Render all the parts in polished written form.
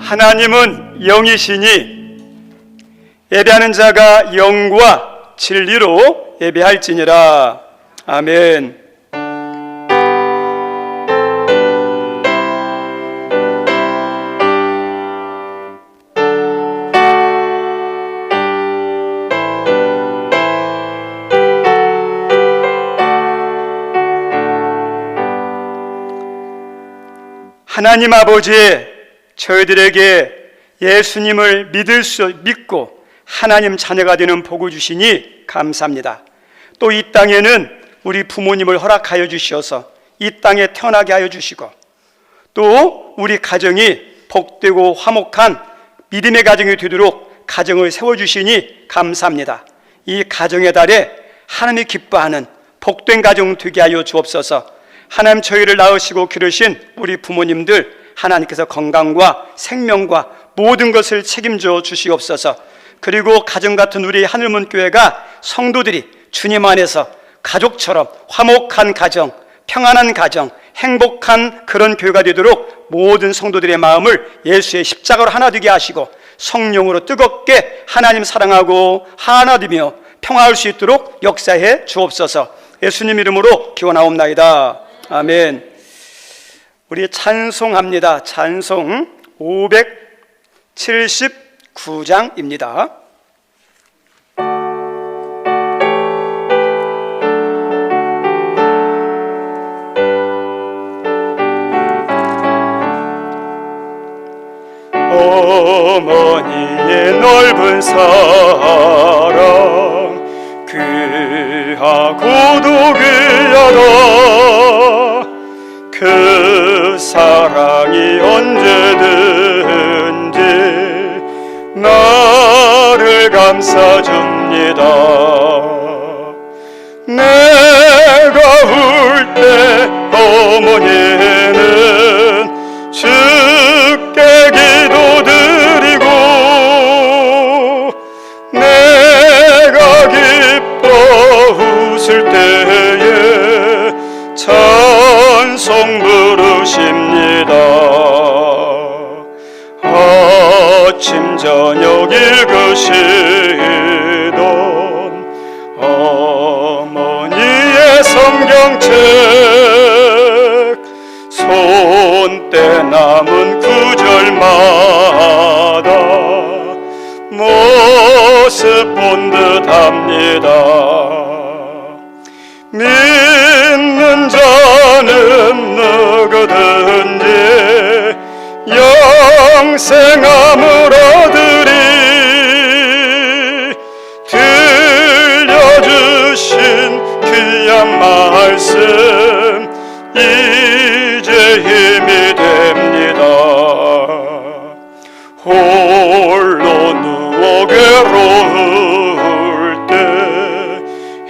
하나님은 영이시니 예배하는 자가 영과 진리로 예배할지니라. 아멘. 하나님 아버지, 저희들에게 예수님을 믿고 하나님 자녀가 되는 복을 주시니 감사합니다. 또 이 땅에는 우리 부모님을 허락하여 주셔서 이 땅에 태어나게 하여 주시고, 또 우리 가정이 복되고 화목한 믿음의 가정이 되도록 가정을 세워주시니 감사합니다. 이 가정의 달에 하나님이 기뻐하는 복된 가정 되게 하여 주옵소서. 하나님, 저희를 낳으시고 기르신 우리 부모님들 하나님께서 건강과 생명과 모든 것을 책임져 주시옵소서. 그리고 가정 같은 우리 하늘문 교회가 성도들이 주님 안에서 가족처럼 화목한 가정, 평안한 가정, 행복한 그런 교회가 되도록 모든 성도들의 마음을 예수의 십자가로 하나 되게 하시고 성령으로 뜨겁게 하나님 사랑하고 하나 되며 평화할 수 있도록 역사해 주옵소서. 예수님 이름으로 기원하옵나이다. 아멘. 우리 찬송합니다. 찬송 579장입니다. 어머니의 넓은 사랑 그하고도 귀하다. 그 사랑이 언제든지 나를 감싸줍니다. 내가 울 때 어머니는 주께 기도드리고, 내가 기뻐 웃을 때에 찬송 부르십니다. 아침 저녁 읽으시던 어머니의 성경책, 손때 남은 구절마다 모습 본 듯합니다. 믿는 자는 누구든지 영생함을 얻으리. 들려주신 귀한 말씀 이제 힘이 됩니다. 홀로 누워 괴로울 때,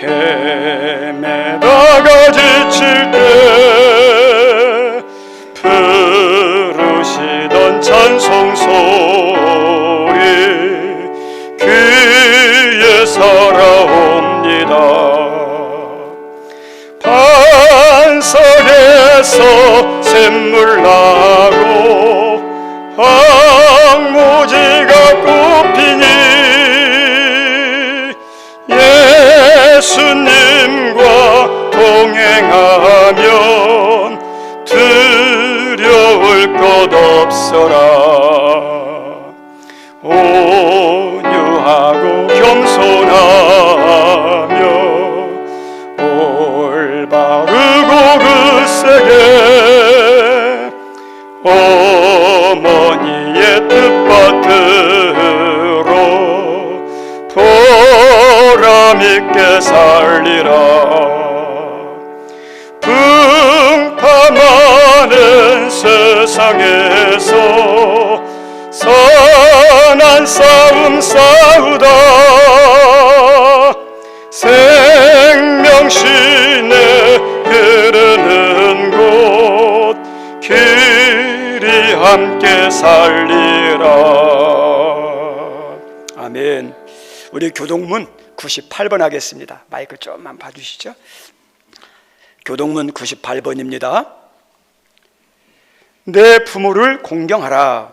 헤매다가 지칠 때 부르시던 찬송 소리 귀에 살아옵니다. 반석에서 샘물 나고 황무지가 꽃피니 예수님과 동행하면 두려울 것 없어라. 온유하고 겸손하며 올바르고 굳세게 어머니의 뜻받들어 보람있게 살리라. 풍파많은 세상에서 선한 싸움 싸우다 생명신에 흐르는 곳 길이 함께 살리라. 아멘. 우리 교동문 98번 하겠습니다. 마이크 좀만 봐주시죠. 교동문 98번입니다. 내 부모를 공경하라.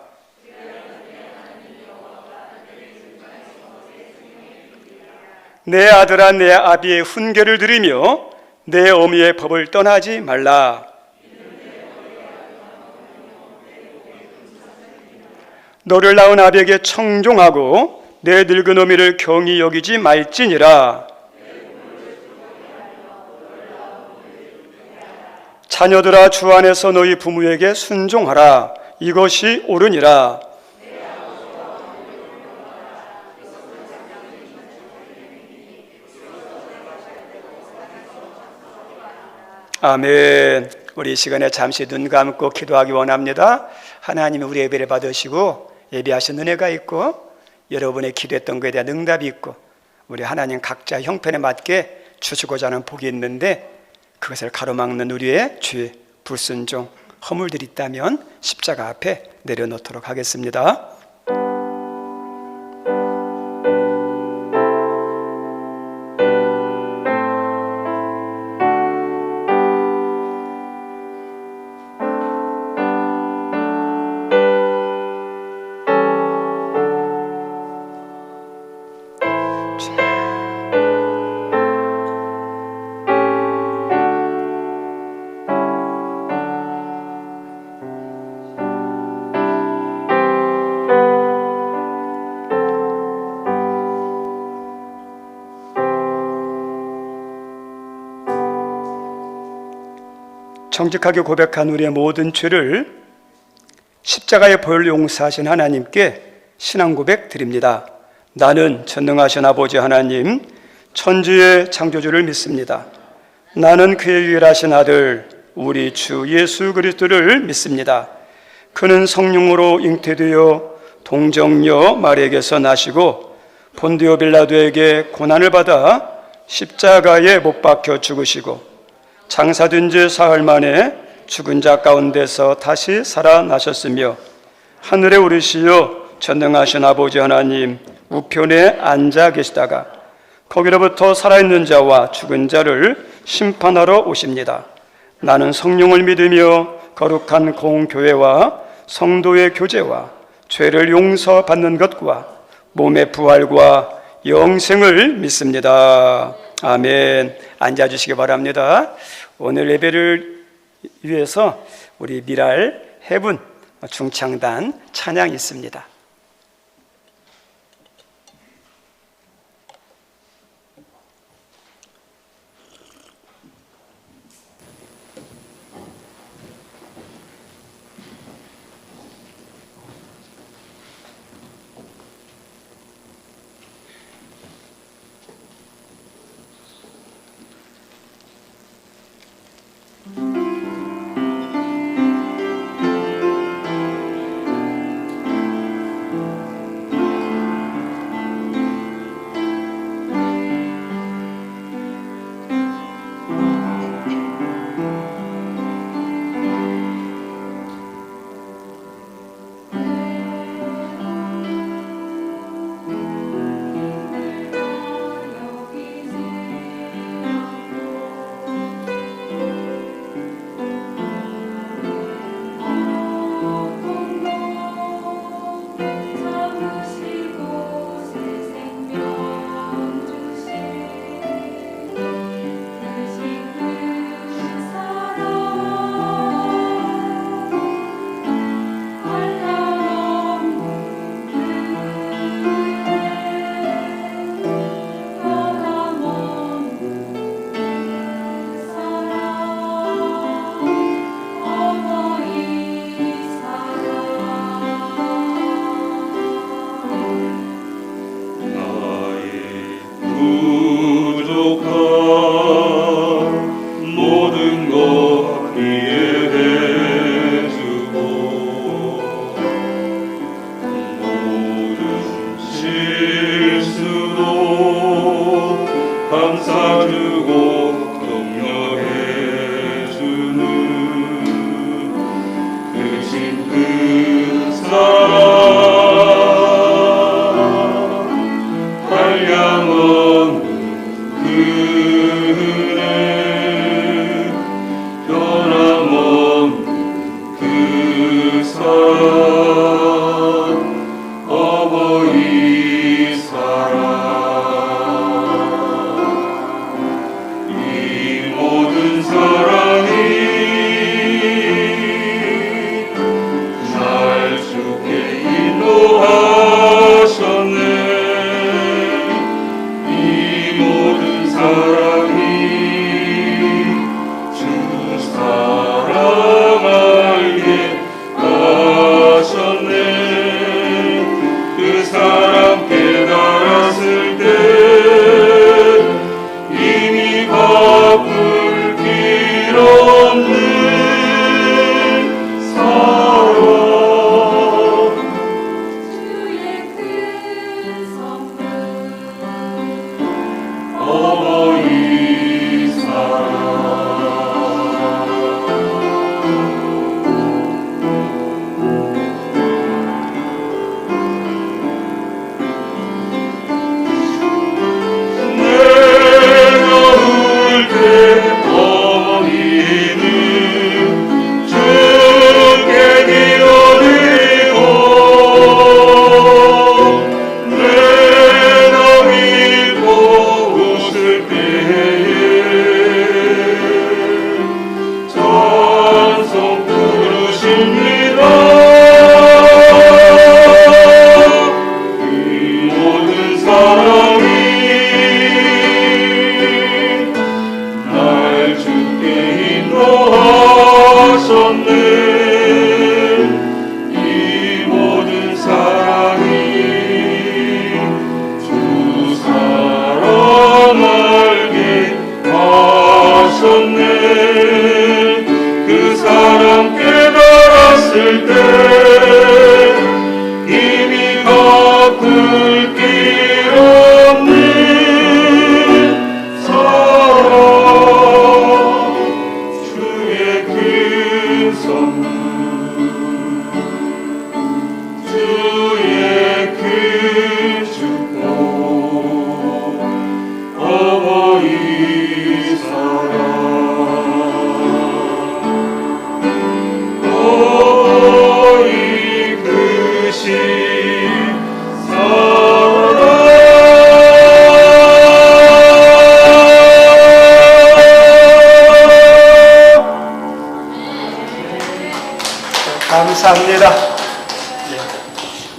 내 아들아 내 아비의 훈계를 들으며 내 어미의 법을 떠나지 말라. 너를 낳은 아비에게 청종하고 내 늙은 어미를 경히 여기지 말지니라. 자녀들아 주 안에서 너희 부모에게 순종하라. 이것이 옳으니라. 아멘. 우리 이 시간에 잠시 눈 감고 기도하기 원합니다. 하나님이 우리 예배를 받으시고 예배하신 은혜가 있고 여러분의 기도했던 것에 대한 응답이 있고 우리 하나님 각자 형편에 맞게 주시고자 하는 복이 있는데 그것을 가로막는 우리의 죄, 불순종, 허물들이 있다면 십자가 앞에 내려놓도록 하겠습니다. 정직하게 고백한 우리의 모든 죄를 십자가의 보혈로 용서하신 하나님께 신앙 고백 드립니다. 나는 전능하신 아버지 하나님, 천지의 창조주를 믿습니다. 나는 그의 유일하신 아들 우리 주 예수 그리스도를 믿습니다. 그는 성령으로 잉태되어 동정녀 마리아에게서 나시고 본디오 빌라도에게 고난을 받아 십자가에 못 박혀 죽으시고 장사된 지 사흘 만에 죽은 자 가운데서 다시 살아나셨으며 하늘에 오르시어 전능하신 아버지 하나님 우편에 앉아 계시다가 거기로부터 살아있는 자와 죽은 자를 심판하러 오십니다. 나는 성령을 믿으며 거룩한 공교회와 성도의 교제와 죄를 용서받는 것과 몸의 부활과 영생을 믿습니다. 아멘. 앉아주시기 바랍니다. 오늘 예배를 위해서 우리 미랄 해분 중창단 찬양이 있습니다.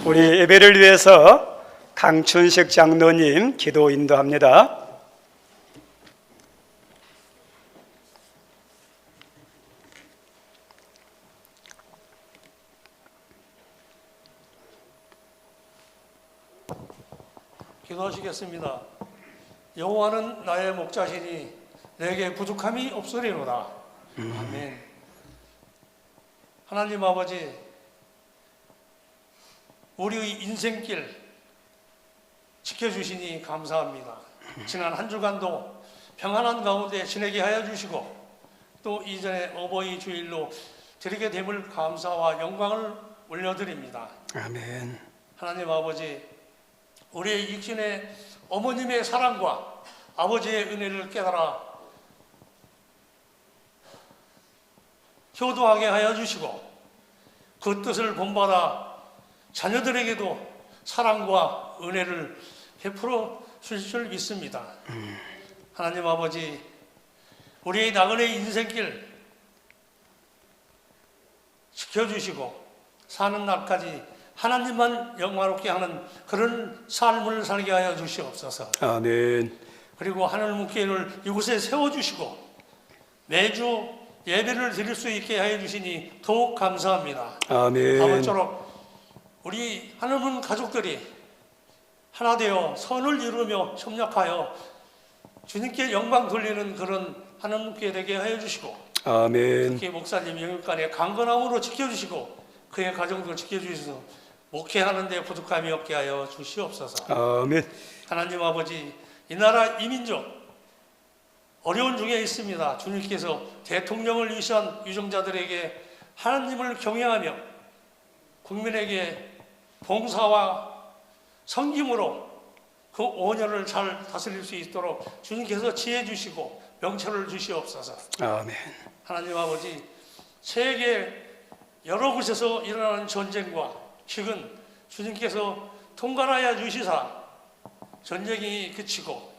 우리 예배를 위해서 강춘식 장로님 기도 인도합니다. 기도하시겠습니다. 여호와는 나의 목자시니 내게 부족함이 없으리로다. 아멘. 하나님 아버지, 우리의 인생길 지켜주시니 감사합니다. 지난 한 주간도 평안한 가운데 지내게 하여 주시고 또 이전에 어버이 주일로 드리게 됨을 감사와 영광을 올려드립니다. 아멘. 하나님 아버지, 우리의 육신의 어머님의 사랑과 아버지의 은혜를 깨달아 효도하게 하여 주시고 그 뜻을 본받아 자녀들에게도 사랑과 은혜를 베풀어 주실 줄 믿습니다. 하나님 아버지, 우리의 나그네 인생길 지켜주시고 사는 날까지 하나님만 영화롭게 하는 그런 삶을 살게 하여 주시옵소서. 아멘. 그리고 하늘 묵회를 이곳에 세워주시고 매주 예배를 드릴 수 있게 하여 주시니 더욱 감사합니다. 아멘. 아무쪼록 우리 하나님 가족들이 하나 되어 선을 이루며 협력하여 주님께 영광 돌리는 그런 하늘 묵회 되게 하여 주시고 아멘. 특히 목사님 영육간에 강건함으로 지켜주시고 그의 가정도 지켜주셔서 목회하는 데 부족함이 없게 하여 주시옵소서. 아멘. 하나님 아버지, 이 나라 이 민족 어려운 중에 있습니다. 주님께서 대통령을 위시한 유정자들에게 하나님을 경외하며 국민에게 봉사와 섬김으로 그 5년을 잘 다스릴 수 있도록 주님께서 지혜 주시고 명철을 주시옵소서. 아멘. 하나님 아버지, 세계 여러 곳에서 일어나는 전쟁과 기근 주님께서 통과하여 주시사 전쟁이 그치고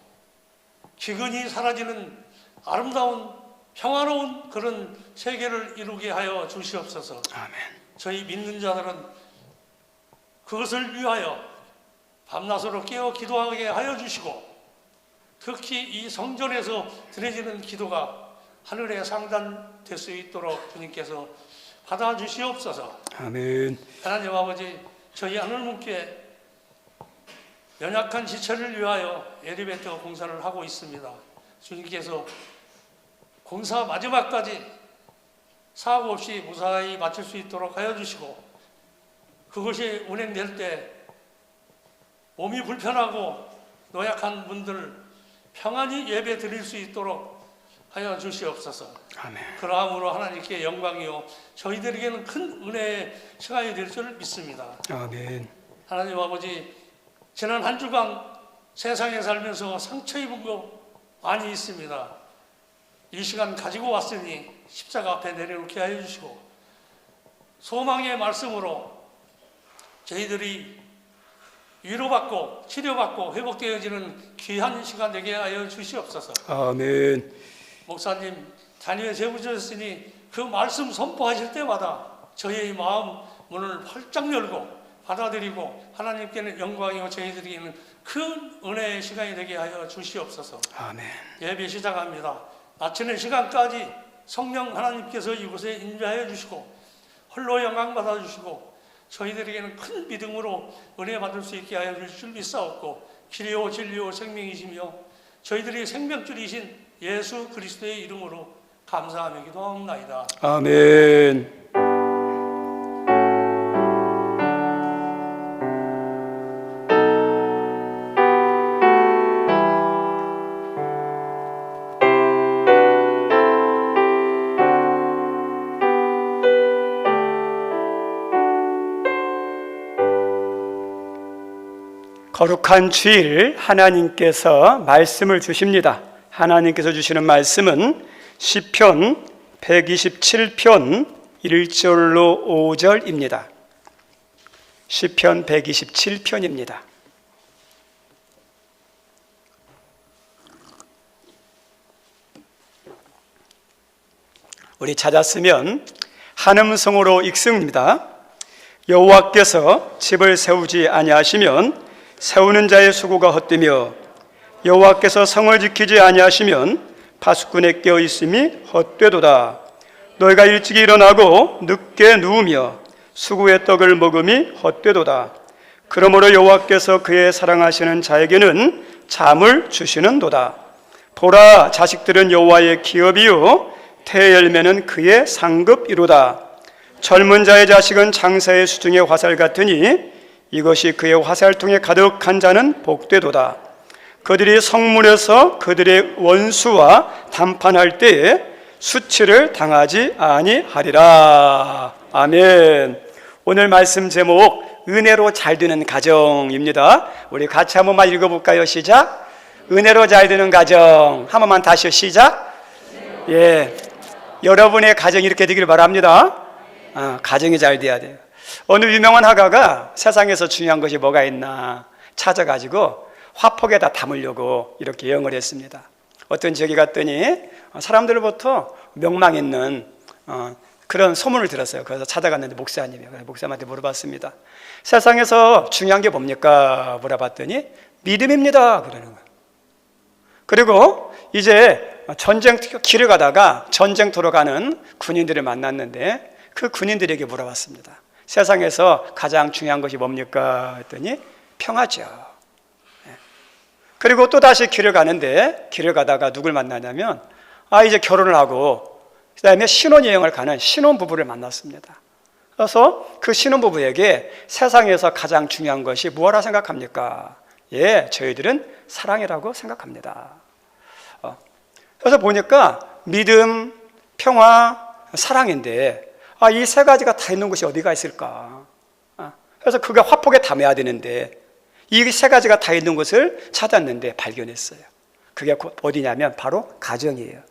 기근이 사라지는 아름다운 평화로운 그런 세계를 이루게 하여 주시옵소서. 아멘. 저희 믿는 자들은 그것을 위하여 밤낮으로 깨어 기도하게 하여 주시고 특히 이 성전에서 드려지는 기도가 하늘에 상단될 수 있도록 주님께서 받아주시옵소서. 아멘. 하나님 아버지, 저희 하늘문께 연약한 지체를 위하여 엘리베이터 공사를 하고 있습니다. 주님께서 공사 마지막까지 사고 없이 무사히 마칠 수 있도록 하여 주시고 그것이 운행될 때 몸이 불편하고 노약한 분들 평안히 예배 드릴 수 있도록 하여 주시옵소서. 아멘. 그러함으로 하나님께 영광이요 저희들에게는 큰 은혜의 시간이 될 줄 믿습니다. 아멘. 하나님 아버지, 지난 한 주간 세상에 살면서 상처 입은 거 많이 있습니다. 이 시간 가지고 왔으니 십자가 앞에 내려놓게 하여 주시고 소망의 말씀으로 저희들이 위로받고 치료받고 회복되어지는 귀한 시간 되게 하여 주시옵소서. 아멘. 목사님 단위에 세우셨으니 그 말씀 선포하실 때마다 저희의 마음 문을 활짝 열고 받아들이고 하나님께는 영광이고 저희들에게는 큰 은혜의 시간이 되게 하여 주시옵소서. 아멘. 예배 시작합니다. 마치는 시간까지 성령 하나님께서 이곳에 인도하여 주시고 홀로 영광 받아주시고 저희들에게는 큰 믿음으로 은혜 받을 수 있게 하여 주실 줄 믿사옵고 길이요 진리요 생명이시며 저희들의 생명줄이신 예수 그리스도의 이름으로 감사하며 기도하옵나이다. 아멘. 거룩한 주일 하나님께서 말씀을 주십니다. 하나님께서 주시는 말씀은 시편 127편 1절로 5절입니다. 시편 127편입니다. 우리 찾았으면 한음성으로 읽습니다. 여호와께서 집을 세우지 아니하시면 세우는 자의 수고가 헛되며 여호와께서 성을 지키지 아니하시면 파수꾼의 깨어 있음이 헛되도다. 너희가 일찍이 일어나고 늦게 누우며 수구의 떡을 먹음이 헛되도다. 그러므로 여호와께서 그의 사랑하시는 자에게는 잠을 주시는도다. 보라, 자식들은 여호와의 기업이요 태의 열매는 그의 상급이로다. 젊은 자의 자식은 장사의 수중의 화살 같으니 이것이 그의 화살통에 가득한 자는 복되도다. 그들이 성문에서 그들의 원수와 담판할 때에 수치를 당하지 아니하리라. 아멘. 오늘 말씀 제목 은혜로 잘 되는 가정입니다. 우리 같이 한 번만 읽어볼까요? 시작. 은혜로 잘 되는 가정. 한 번만 다시요. 시작. 예, 여러분의 가정이 이렇게 되기를 바랍니다. 가정이 잘 돼야 돼요. 어느 유명한 화가가 세상에서 중요한 것이 뭐가 있나 찾아가지고 화폭에다 담으려고 이렇게 여행을 했습니다. 어떤 지역에 갔더니 사람들로부터 명망 있는 그런 소문을 들었어요. 그래서 찾아갔는데 목사님이에요. 그래서 목사님한테 물어봤습니다. 세상에서 중요한 게 뭡니까? 물어봤더니 믿음입니다. 그러는 거예요. 그리고 이제 전쟁 길을 가다가 전쟁터로 가는 군인들을 만났는데 그 군인들에게 물어봤습니다. 세상에서 가장 중요한 것이 뭡니까? 했더니 평화죠. 그리고 또 다시 길을 가는데 길을 가다가 누굴 만나냐면 이제 결혼을 하고 그다음에 신혼여행을 가는 신혼부부를 만났습니다. 그래서 그 신혼부부에게 세상에서 가장 중요한 것이 무엇이라 생각합니까? 예, 저희들은 사랑이라고 생각합니다. 그래서 보니까 믿음, 평화, 사랑인데 이 세 가지가 다 있는 곳이 어디가 있을까? 그래서 그가 화폭에 담아야 되는데 이 세 가지가 다 있는 곳을 찾았는데 발견했어요. 그게 어디냐면 바로 가정이에요.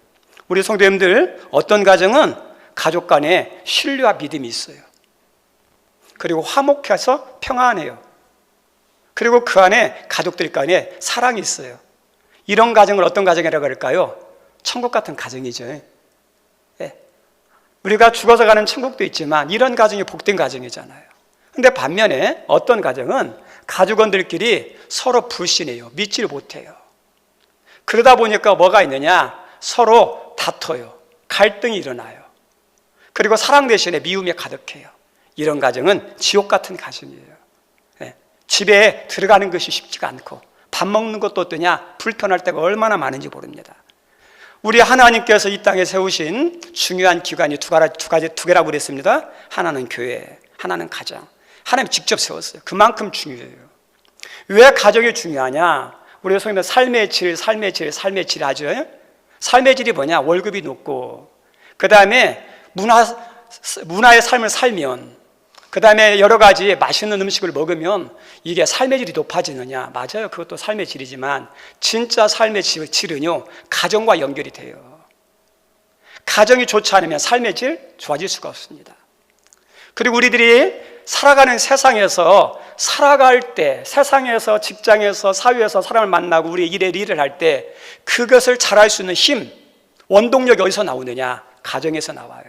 우리 성도님들 어떤 가정은 가족 간에 신뢰와 믿음이 있어요. 그리고 화목해서 평안해요. 그리고 그 안에 가족들 간에 사랑이 있어요. 이런 가정을 어떤 가정이라고 할까요? 천국 같은 가정이죠. 예. 우리가 죽어서 가는 천국도 있지만 이런 가정이 복된 가정이잖아요. 근데 반면에 어떤 가정은 가족원들끼리 서로 불신해요. 믿지를 못해요. 그러다 보니까 뭐가 있느냐? 서로 다퉈요. 갈등이 일어나요. 그리고 사랑 대신에 미움이 가득해요. 이런 가정은 지옥 같은 가정이에요. 예. 집에 들어가는 것이 쉽지가 않고 밥 먹는 것도 어떠냐? 불편할 때가 얼마나 많은지 모릅니다. 우리 하나님께서 이 땅에 세우신 중요한 기관이 두 개라고 그랬습니다. 하나는 교회, 하나는 가정. 하나님 직접 세웠어요. 그만큼 중요해요. 왜 가정이 중요하냐? 우리 성도들 삶의 질 하죠. 삶의 질이 뭐냐? 월급이 높고, 그 다음에 문화의 삶을 살면, 그 다음에 여러 가지 맛있는 음식을 먹으면 이게 삶의 질이 높아지느냐? 맞아요. 그것도 삶의 질이지만 진짜 삶의 질은요, 가정과 연결이 돼요. 가정이 좋지 않으면 삶의 질 좋아질 수가 없습니다. 그리고 우리들이 살아가는 세상에서 살아갈 때, 세상에서, 직장에서, 사회에서 사람을 만나고 우리 일을 할 때 그것을 잘할 수 있는 힘, 원동력이 어디서 나오느냐? 가정에서 나와요.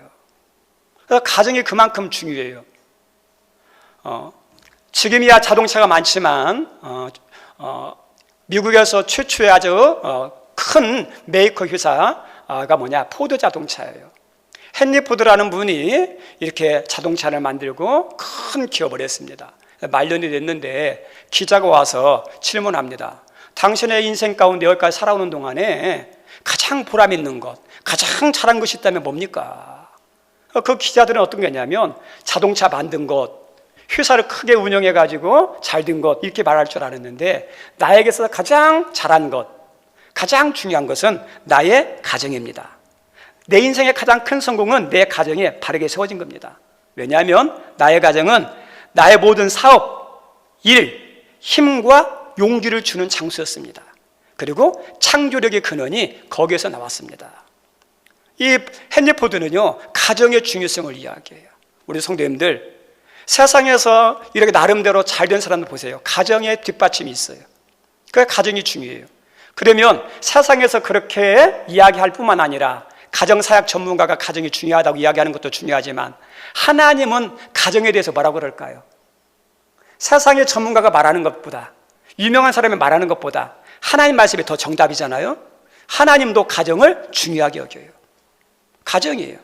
그래서 가정이 그만큼 중요해요. 지금이야 자동차가 많지만 미국에서 최초의 아주 큰 메이커 회사가 뭐냐? 포드 자동차예요. 헨리 포드라는 분이 이렇게 자동차를 만들고 큰 기업을 했습니다. 말년이 됐는데 기자가 와서 질문합니다. 당신의 인생 가운데 여기까지 살아오는 동안에 가장 보람 있는 것, 가장 잘한 것이 있다면 뭡니까? 그 기자들은 어떤 거냐면 자동차 만든 것, 회사를 크게 운영해가지고 잘된 것 이렇게 말할 줄 알았는데 나에게서 가장 잘한 것, 가장 중요한 것은 나의 가정입니다. 내 인생의 가장 큰 성공은 내 가정에 바르게 세워진 겁니다. 왜냐하면 나의 가정은 나의 모든 사업, 일, 힘과 용기를 주는 장소였습니다. 그리고 창조력의 근원이 거기에서 나왔습니다. 이 헨리 포드는요, 가정의 중요성을 이야기해요. 우리 성도님들, 세상에서 이렇게 나름대로 잘된 사람들 보세요. 가정에 뒷받침이 있어요. 그 가정이 중요해요. 그러면 세상에서 그렇게 이야기할 뿐만 아니라 가정사역 전문가가 가정이 중요하다고 이야기하는 것도 중요하지만 하나님은 가정에 대해서 뭐라고 그럴까요? 세상의 전문가가 말하는 것보다, 유명한 사람이 말하는 것보다 하나님 말씀이 더 정답이잖아요. 하나님도 가정을 중요하게 여겨요. 가정이에요.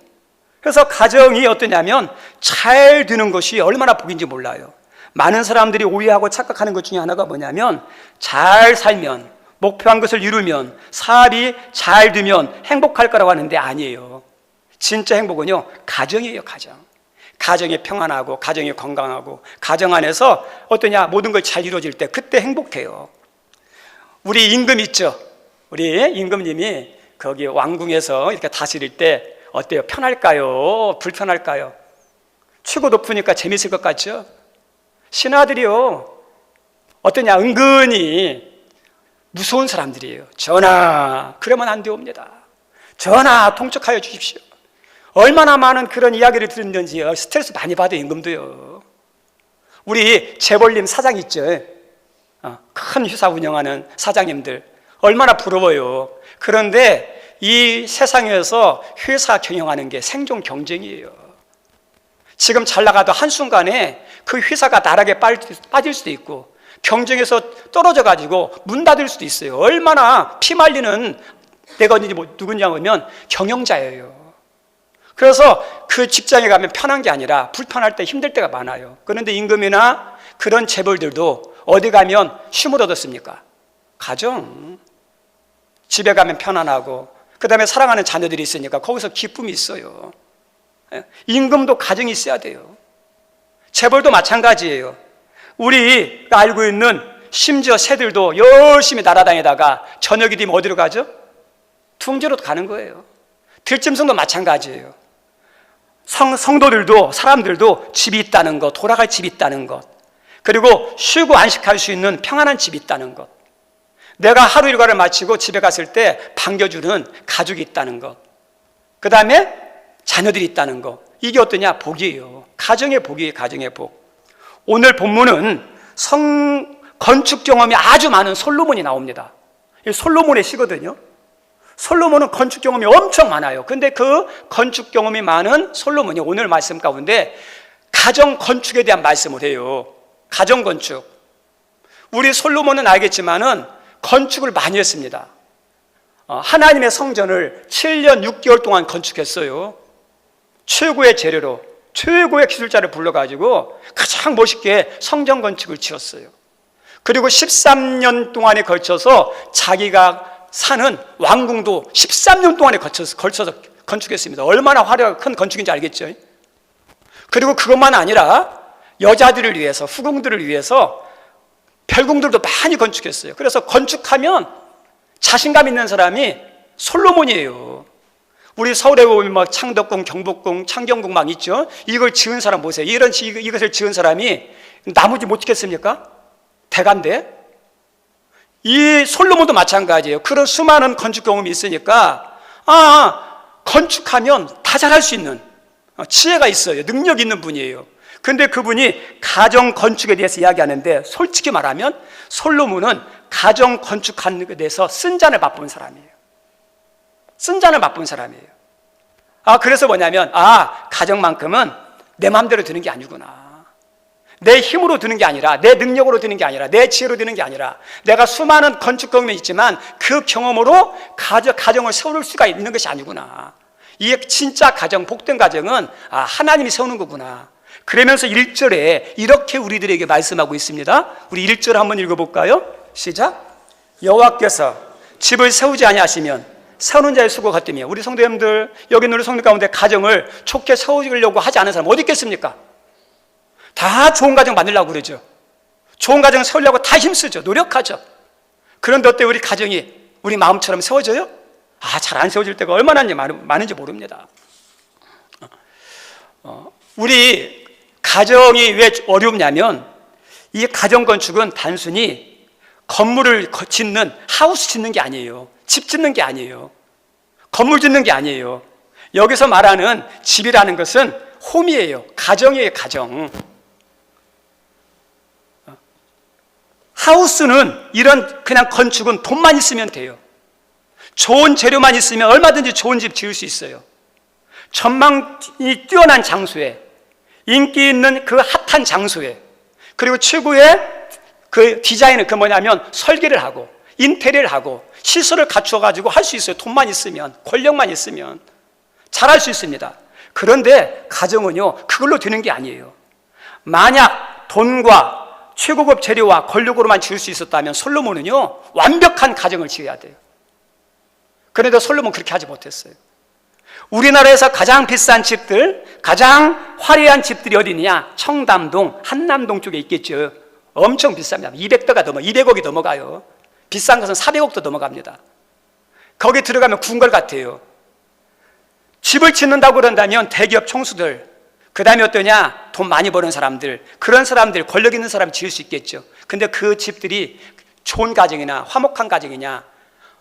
그래서 가정이 어떠냐면 잘 되는 것이 얼마나 복인지 몰라요. 많은 사람들이 오해하고 착각하는 것 중에 하나가 뭐냐면 잘 살면, 목표한 것을 이루면, 사업이 잘 되면 행복할 거라고 하는데 아니에요. 진짜 행복은요, 가정이에요. 가정이 평안하고, 가정이 건강하고, 가정 안에서 어떠냐, 모든 걸 잘 이루어질 때 그때 행복해요. 우리 임금 있죠? 우리 임금님이 거기 왕궁에서 이렇게 다스릴 때 어때요? 편할까요? 불편할까요? 최고 높으니까 재밌을 것 같죠? 신하들이요, 어떠냐, 은근히 무서운 사람들이에요. 전하, 그러면 안 되옵니다. 전하, 통촉하여 주십시오. 얼마나 많은 그런 이야기를 들었는지 스트레스 많이 받아요, 임금도요. 우리 재벌님 사장 있죠? 큰 회사 운영하는 사장님들 얼마나 부러워요. 그런데 이 세상에서 회사 경영하는 게 생존 경쟁이에요. 지금 잘 나가도 한순간에 그 회사가 나락에 빠질 수도 있고 경쟁에서 떨어져 가지고 문 닫을 수도 있어요. 얼마나 피말리는 내가 누구냐 하면 경영자예요. 그래서 그 직장에 가면 편한 게 아니라 불편할 때 힘들 때가 많아요. 그런데 임금이나 그런 재벌들도 어디 가면 쉼을 얻었습니까? 가정. 집에 가면 편안하고 그 다음에 사랑하는 자녀들이 있으니까 거기서 기쁨이 있어요. 임금도 가정이 있어야 돼요. 재벌도 마찬가지예요. 우리가 알고 있는 심지어 새들도 열심히 날아다니다가 저녁이 되면 어디로 가죠? 둥지로 가는 거예요. 들짐승도 마찬가지예요. 성도들도, 사람들도 집이 있다는 것, 돌아갈 집이 있다는 것, 그리고 쉬고 안식할 수 있는 평안한 집이 있다는 것, 내가 하루 일과를 마치고 집에 갔을 때 반겨주는 가족이 있다는 것, 그 다음에 자녀들이 있다는 것, 이게 어떠냐? 복이에요. 가정의 복이에요. 가정의 복. 오늘 본문은 건축 경험이 아주 많은 솔로몬이 나옵니다. 솔로몬의 시거든요. 솔로몬은 건축 경험이 엄청 많아요. 근데 그 건축 경험이 많은 솔로몬이 오늘 말씀 가운데 가정 건축에 대한 말씀을 해요. 가정 건축. 우리 솔로몬은 알겠지만은 건축을 많이 했습니다. 하나님의 성전을 7년 6개월 동안 건축했어요. 최고의 재료로, 최고의 기술자를 불러가지고 가장 멋있게 성전 건축을 지었어요. 그리고 13년 동안에 걸쳐서 자기가 사는 왕궁도 13년 동안에 걸쳐서 건축했습니다. 얼마나 화려하고 큰 건축인지 알겠죠? 그리고 그것만 아니라 여자들을 위해서, 후궁들을 위해서 별궁들도 많이 건축했어요. 그래서 건축하면 자신감 있는 사람이 솔로몬이에요. 우리 서울에 보면 막 창덕궁, 경복궁, 창경궁 막 있죠? 이걸 지은 사람 보세요. 이것을 지은 사람이 나머지 못 짓겠습니까? 대가인데? 이 솔로몬도 마찬가지예요. 그런 수많은 건축 경험이 있으니까 건축하면 다 잘할 수 있는 지혜가 있어요. 능력 있는 분이에요. 근데 그분이 가정 건축에 대해서 이야기하는데 솔직히 말하면 솔로몬은 가정 건축하는 것에 대해서 쓴잔을 맛본 사람이에요. 쓴잔을 맛본 사람이에요. 그래서 뭐냐면 가정만큼은 내 마음대로 되는 게 아니구나. 내 힘으로 드는 게 아니라, 내 능력으로 드는 게 아니라, 내 지혜로 드는 게 아니라, 내가 수많은 건축 경험이 있지만 그 경험으로 가정을 세울 수가 있는 것이 아니구나. 이게 진짜 가정, 복된 가정은 하나님이 세우는 거구나. 그러면서 1절에 이렇게 우리들에게 말씀하고 있습니다. 우리 1절 한번 읽어볼까요? 시작. 여호와께서 집을 세우지 아니하시면 세우는 자의 수고 같으며. 우리 성도님들, 여기 있는 우리 성도 가운데 가정을 좋게 세우려고 하지 않은 사람 어디 있겠습니까? 다 좋은 가정 만들려고 그러죠. 좋은 가정 세우려고 다 힘쓰죠. 노력하죠. 그런데 어때 우리 가정이 우리 마음처럼 세워져요? 잘 안 세워질 때가 얼마나 많은지 모릅니다. 우리 가정이 왜 어렵냐면 이 가정 건축은 단순히 건물을 짓는, 하우스 짓는 게 아니에요. 집 짓는 게 아니에요. 건물 짓는 게 아니에요. 여기서 말하는 집이라는 것은 홈이에요. 가정이에요. 가정. 하우스는 이런 그냥 건축은 돈만 있으면 돼요. 좋은 재료만 있으면 얼마든지 좋은 집 지을 수 있어요. 전망이 뛰어난 장소에, 인기 있는 그 핫한 장소에, 그리고 최고의 그 디자인을 그 뭐냐면 설계를 하고 인테리어를 하고 시설을 갖춰가지고 할 수 있어요. 돈만 있으면, 권력만 있으면 잘할 수 있습니다. 그런데 가정은요, 그걸로 되는 게 아니에요. 만약 돈과 최고급 재료와 권력으로만 지을 수 있었다면 솔로몬은요, 완벽한 가정을 지어야 돼요. 그런데 솔로몬은 그렇게 하지 못했어요. 우리나라에서 가장 비싼 집들, 가장 화려한 집들이 어디냐? 청담동, 한남동 쪽에 있겠죠. 엄청 비쌉니다. 200억이 넘어가요. 비싼 것은 400억도 넘어갑니다. 거기 들어가면 궁궐 같아요. 집을 짓는다고 그런다면 대기업 총수들, 그 다음에 어떠냐? 돈 많이 버는 사람들, 그런 사람들, 권력 있는 사람이 지을 수 있겠죠. 근데 그 집들이 좋은 가정이나 화목한 가정이냐,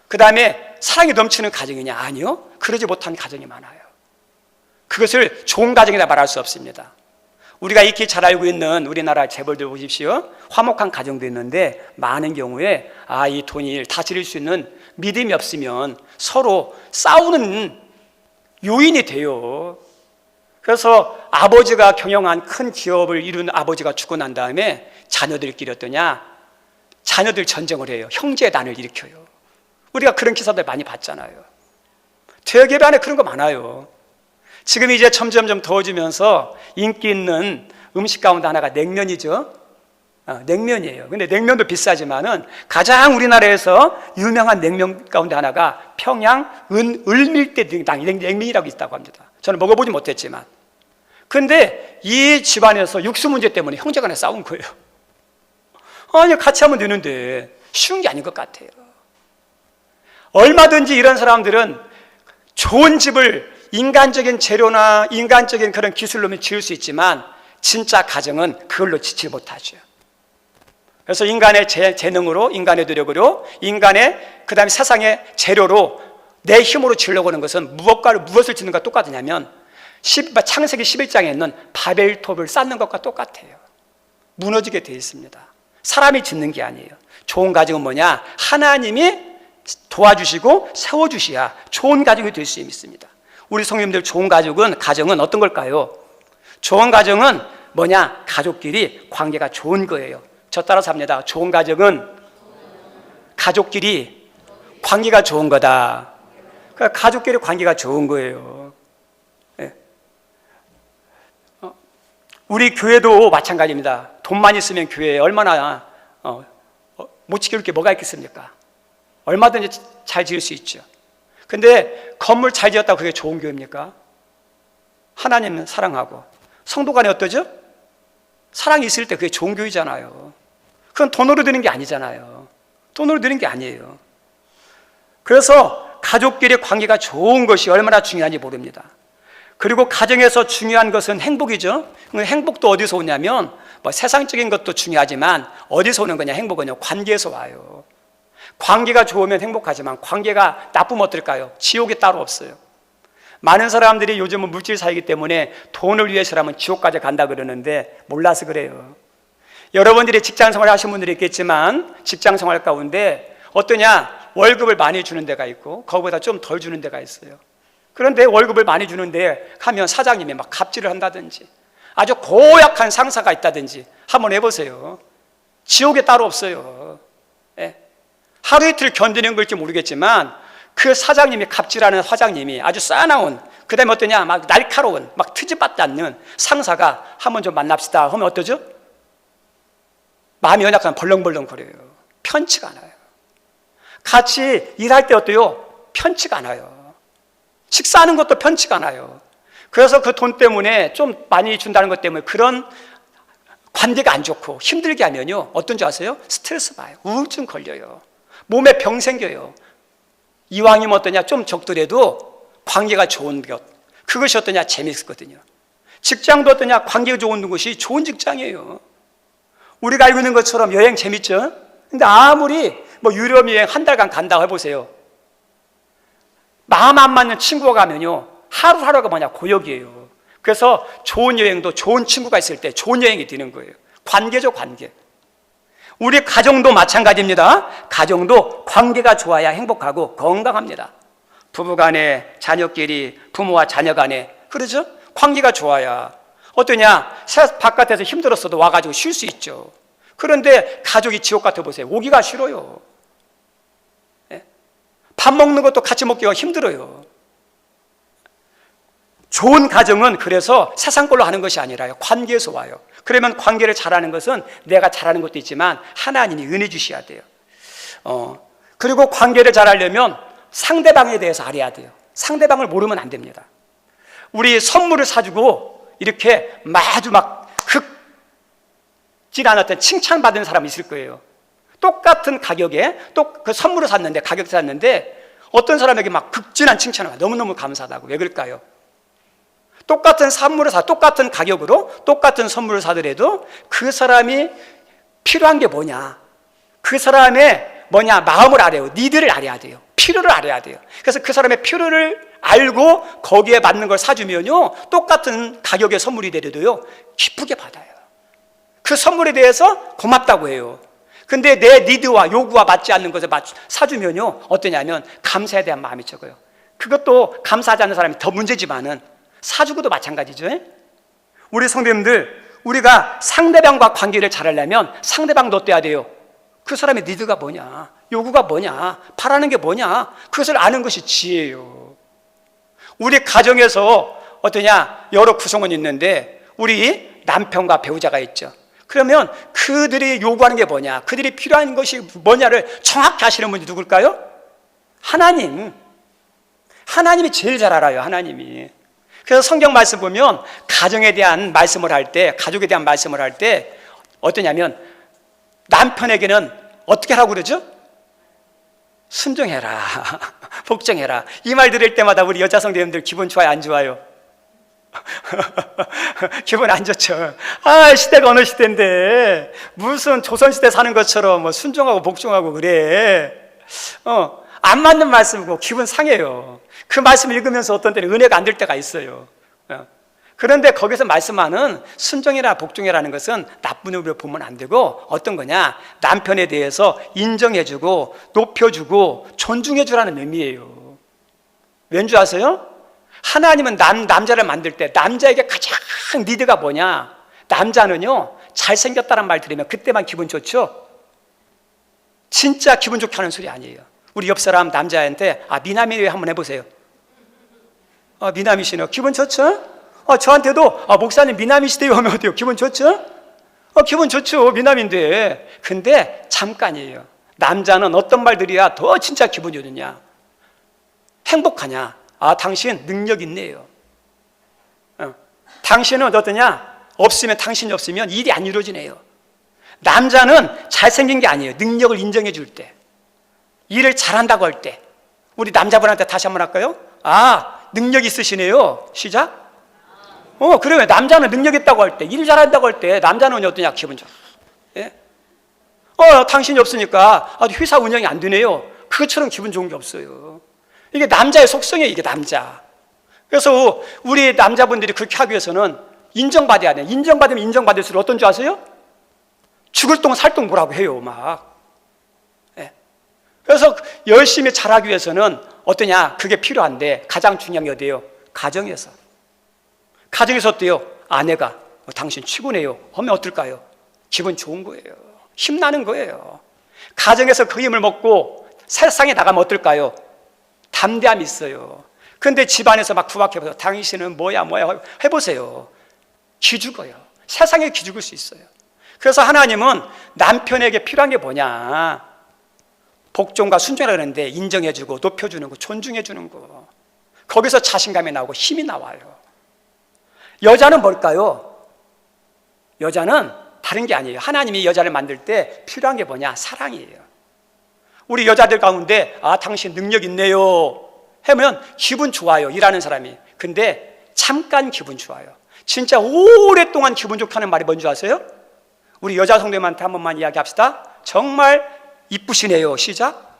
그 다음에 사랑이 넘치는 가정이냐? 아니요. 그러지 못한 가정이 많아요. 그것을 좋은 가정이라 말할 수 없습니다. 우리가 익히 잘 알고 있는 우리나라 재벌들 보십시오. 화목한 가정도 있는데 많은 경우에 이 돈을 다스릴 수 있는 믿음이 없으면 서로 싸우는 요인이 돼요. 그래서 아버지가 경영한 큰 기업을 이룬 아버지가 죽고 난 다음에 자녀들끼리 어떠냐? 자녀들 전쟁을 해요. 형제단을 일으켜요. 우리가 그런 기사들 많이 봤잖아요. 대기업 안에 그런 거 많아요. 지금 이제 점점 더워지면서 인기 있는 음식 가운데 하나가 냉면이죠. 냉면이에요. 근데 냉면도 비싸지만은 가장 우리나라에서 유명한 냉면 가운데 하나가 평양 을밀대 냉면이라고 있다고 합니다. 저는 먹어보지 못했지만. 근데 이 집안에서 육수 문제 때문에 형제간에 싸운 거예요. 아니, 같이 하면 되는데 쉬운 게 아닌 것 같아요. 얼마든지 이런 사람들은 좋은 집을 인간적인 재료나 인간적인 그런 기술로 지을 수 있지만 진짜 가정은 그걸로 짓지 못하죠. 그래서 인간의 재능으로, 인간의 노력으로, 인간의 그 다음에 세상의 재료로 내 힘으로 지으려고 하는 것은 무엇을 짓는 것과 똑같으냐면 창세기 11장에 있는 바벨탑을 쌓는 것과 똑같아요. 무너지게 되어 있습니다. 사람이 짓는 게 아니에요. 좋은 가정은 뭐냐? 하나님이 도와주시고 세워주셔야 좋은 가정이 될 수 있습니다. 우리 성도님들, 좋은 가정은 어떤 걸까요? 좋은 가정은 뭐냐? 가족끼리 관계가 좋은 거예요. 저 따라서 합니다. 좋은 가정은 가족끼리 관계가 좋은 거다. 그러니까 가족끼리 관계가 좋은 거예요. 네. 우리 교회도 마찬가지입니다. 돈만 있으면 교회에 얼마나 못 지킬 게 뭐가 있겠습니까? 얼마든지 잘 지을 수 있죠. 근데 건물 잘 지었다고 그게 좋은 교회입니까? 하나님은 사랑하고 성도 간에 어떠죠? 사랑이 있을 때 그게 좋은 교회잖아요. 그건 돈으로 되는 게 아니잖아요. 돈으로 되는 게 아니에요. 그래서 가족끼리 관계가 좋은 것이 얼마나 중요한지 모릅니다. 그리고 가정에서 중요한 것은 행복이죠. 행복도 어디서 오냐면 세상적인 것도 중요하지만 어디서 오는 거냐? 행복은요, 관계에서 와요. 관계가 좋으면 행복하지만 관계가 나쁘면 어떨까요? 지옥이 따로 없어요. 많은 사람들이 요즘은 물질 사이기 때문에 돈을 위해서라면 지옥까지 간다 그러는데 몰라서 그래요. 여러분들이 직장생활 하신 분들이 있겠지만 직장생활 가운데 어떠냐? 월급을 많이 주는 데가 있고 거기보다 좀 덜 주는 데가 있어요. 그런데 월급을 많이 주는데 가면 사장님이 막 갑질을 한다든지 아주 고약한 상사가 있다든지 한번 해보세요. 지옥이 따로 없어요. 하루 이틀 견디는 걸지 모르겠지만 그 사장님이, 갑질하는 사장님이 아주 싸나운, 그 다음에 어떠냐? 막 날카로운, 막 트집받지 않는 상사가 한번 좀 만납시다 하면 어떠죠? 마음이 연약하면 벌렁벌렁 거려요. 편치가 않아요. 같이 일할 때 어때요? 편치가 않아요. 식사하는 것도 편치가 않아요. 그래서 그 돈 때문에 좀 많이 준다는 것 때문에 그런 관계가 안 좋고 힘들게 하면요, 어떤 줄 아세요? 스트레스 봐요. 우울증 걸려요. 몸에 병 생겨요. 이왕이면 어떠냐? 좀 적더라도 관계가 좋은 것, 그것이 어떠냐? 재미있거든요. 직장도 어떠냐? 관계가 좋은 것이 좋은 직장이에요. 우리가 알고 있는 것처럼 여행 재밌죠? 근데 아무리 유럽 여행 한 달간 간다고 해보세요. 마음 안 맞는 친구가 가면요, 하루하루가 뭐냐? 고역이에요. 그래서 좋은 여행도 좋은 친구가 있을 때 좋은 여행이 되는 거예요. 관계죠, 관계. 우리 가정도 마찬가지입니다. 가정도 관계가 좋아야 행복하고 건강합니다. 부부간에, 자녀끼리, 부모와 자녀간에, 그렇죠? 관계가 좋아야 어떠냐? 바깥에서 힘들었어도 와가지고 쉴 수 있죠. 그런데 가족이 지옥 같아 보세요. 오기가 싫어요. 예? 밥 먹는 것도 같이 먹기가 힘들어요. 좋은 가정은 그래서 세상 걸로 하는 것이 아니라요, 관계에서 와요. 그러면 관계를 잘하는 것은 내가 잘하는 것도 있지만 하나님이 은혜 주셔야 돼요. 그리고 관계를 잘하려면 상대방에 대해서 알아야 돼요. 상대방을 모르면 안 됩니다. 우리 선물을 사주고 이렇게 아주 막 긁질 않았던 칭찬받은 사람이 있을 거예요. 똑같은 가격에 또 그 선물을 샀는데, 가격을 샀는데 어떤 사람에게 막 극진한 칭찬을 해요. 너무너무 감사하다고. 왜 그럴까요? 똑같은 선물을 똑같은 가격으로 똑같은 선물을 사더라도 그 사람이 필요한 게 뭐냐, 그 사람의 마음을 알아요. 니드를 알아야 돼요. 필요를 알아야 돼요. 그래서 그 사람의 필요를 알고 거기에 맞는 걸 사주면요, 똑같은 가격의 선물이 되려도요 기쁘게 받아요. 그 선물에 대해서 고맙다고 해요. 근데 내 니드와 요구와 맞지 않는 것을 사주면요 어떠냐면 감사에 대한 마음이 적어요. 그것도 감사하지 않는 사람이 더 문제지만은 사주고도 마찬가지죠. 우리 성도님들, 우리가 상대방과 관계를 잘하려면 상대방도 어때야 돼요? 그 사람의 니드가 뭐냐, 요구가 뭐냐, 바라는 게 뭐냐, 그것을 아는 것이 지혜예요. 우리 가정에서 어떠냐, 여러 구성원이 있는데 우리 남편과 배우자가 있죠. 그러면 그들이 요구하는 게 뭐냐, 그들이 필요한 것이 뭐냐를 정확히 아시는 분이 누굴까요? 하나님이 제일 잘 알아요. 하나님이. 그래서 성경 말씀 보면 가정에 대한 말씀을 할 때, 가족에 대한 말씀을 할 때 어떠냐면 남편에게는 어떻게 하라고 그러죠? 순종해라, 복종해라. 이 말 들을 때마다 우리 여자 성도님들 기분 좋아요, 안 좋아요? 기분 안 좋죠. 시대가 어느 시대인데 무슨 조선시대 사는 것처럼 뭐 순종하고 복종하고 그래. 안 맞는 말씀이고 기분 상해요. 그 말씀 읽으면서 어떤 때는 은혜가 안 될 때가 있어요. 그런데 거기서 말씀하는 순종이나 복종이라는 것은 나쁜 의미로 보면 안 되고 어떤 거냐, 남편에 대해서 인정해주고 높여주고 존중해주라는 의미예요. 왠 줄 아세요? 하나님은 남자를 만들 때 남자에게 가장 니드가 뭐냐, 남자는요 잘생겼다는 말 들으면 그때만 기분 좋죠. 진짜 기분 좋게 하는 소리 아니에요. 우리 옆 사람 남자한테 미남이 한번 해보세요. 미남이시네요. 기분 좋죠? 저한테도 목사님 미남이시대요 하면 어때요? 기분 좋죠? 기분 좋죠. 미남인데. 근데 잠깐이에요. 남자는 어떤 말들이야 더 진짜 기분 좋느냐, 행복하냐, 당신 능력 있네요. 당신은 어떠냐, 당신이 없으면 일이 안 이루어지네요. 남자는 잘생긴 게 아니에요. 능력을 인정해 줄 때, 일을 잘한다고 할 때. 우리 남자분한테 다시 한번 할까요? 능력 있으시네요. 시작. 그래요. 남자는 능력 있다고 할 때, 일 잘한다고 할 때 남자는 어떠냐, 기분 좋아. 예? 당신이 없으니까 회사 운영이 안 되네요. 그것처럼 기분 좋은 게 없어요. 이게 남자의 속성이에요. 이게 남자. 그래서 우리 남자분들이 그렇게 하기 위해서는 인정받아야 돼요. 인정받으면 인정받을수록 어떤 줄 아세요? 죽을 똥 살똥 뭐라고 해요 막. 예. 그래서 열심히 잘하기 위해서는 어떠냐, 그게 필요한데 가장 중요한 게 어디예요? 가정에서 어때요? 아내가 당신 최고네요 하면 어떨까요? 기분 좋은 거예요. 힘나는 거예요. 가정에서 그 힘을 먹고 세상에 나가면 어떨까요? 담대함이 있어요. 근데 집안에서 막 구박해보세요. 당신은 뭐야 해보세요. 기죽어요. 세상에 기죽을 수 있어요. 그래서 하나님은 남편에게 필요한 게 뭐냐, 복종과 순종이라고 하는데 인정해주고 높여주는 거, 존중해주는 거. 거기서 자신감이 나오고 힘이 나와요. 여자는 뭘까요? 여자는 다른 게 아니에요. 하나님이 여자를 만들 때 필요한 게 뭐냐, 사랑이에요. 우리 여자들 가운데 당신 능력 있네요 하면 기분 좋아요, 일하는 사람이. 근데 잠깐 기분 좋아요. 진짜 오랫동안 기분 좋게 하는 말이 뭔지 아세요? 우리 여자 성도님한테 한 번만 이야기합시다. 정말 이쁘시네요. 시작.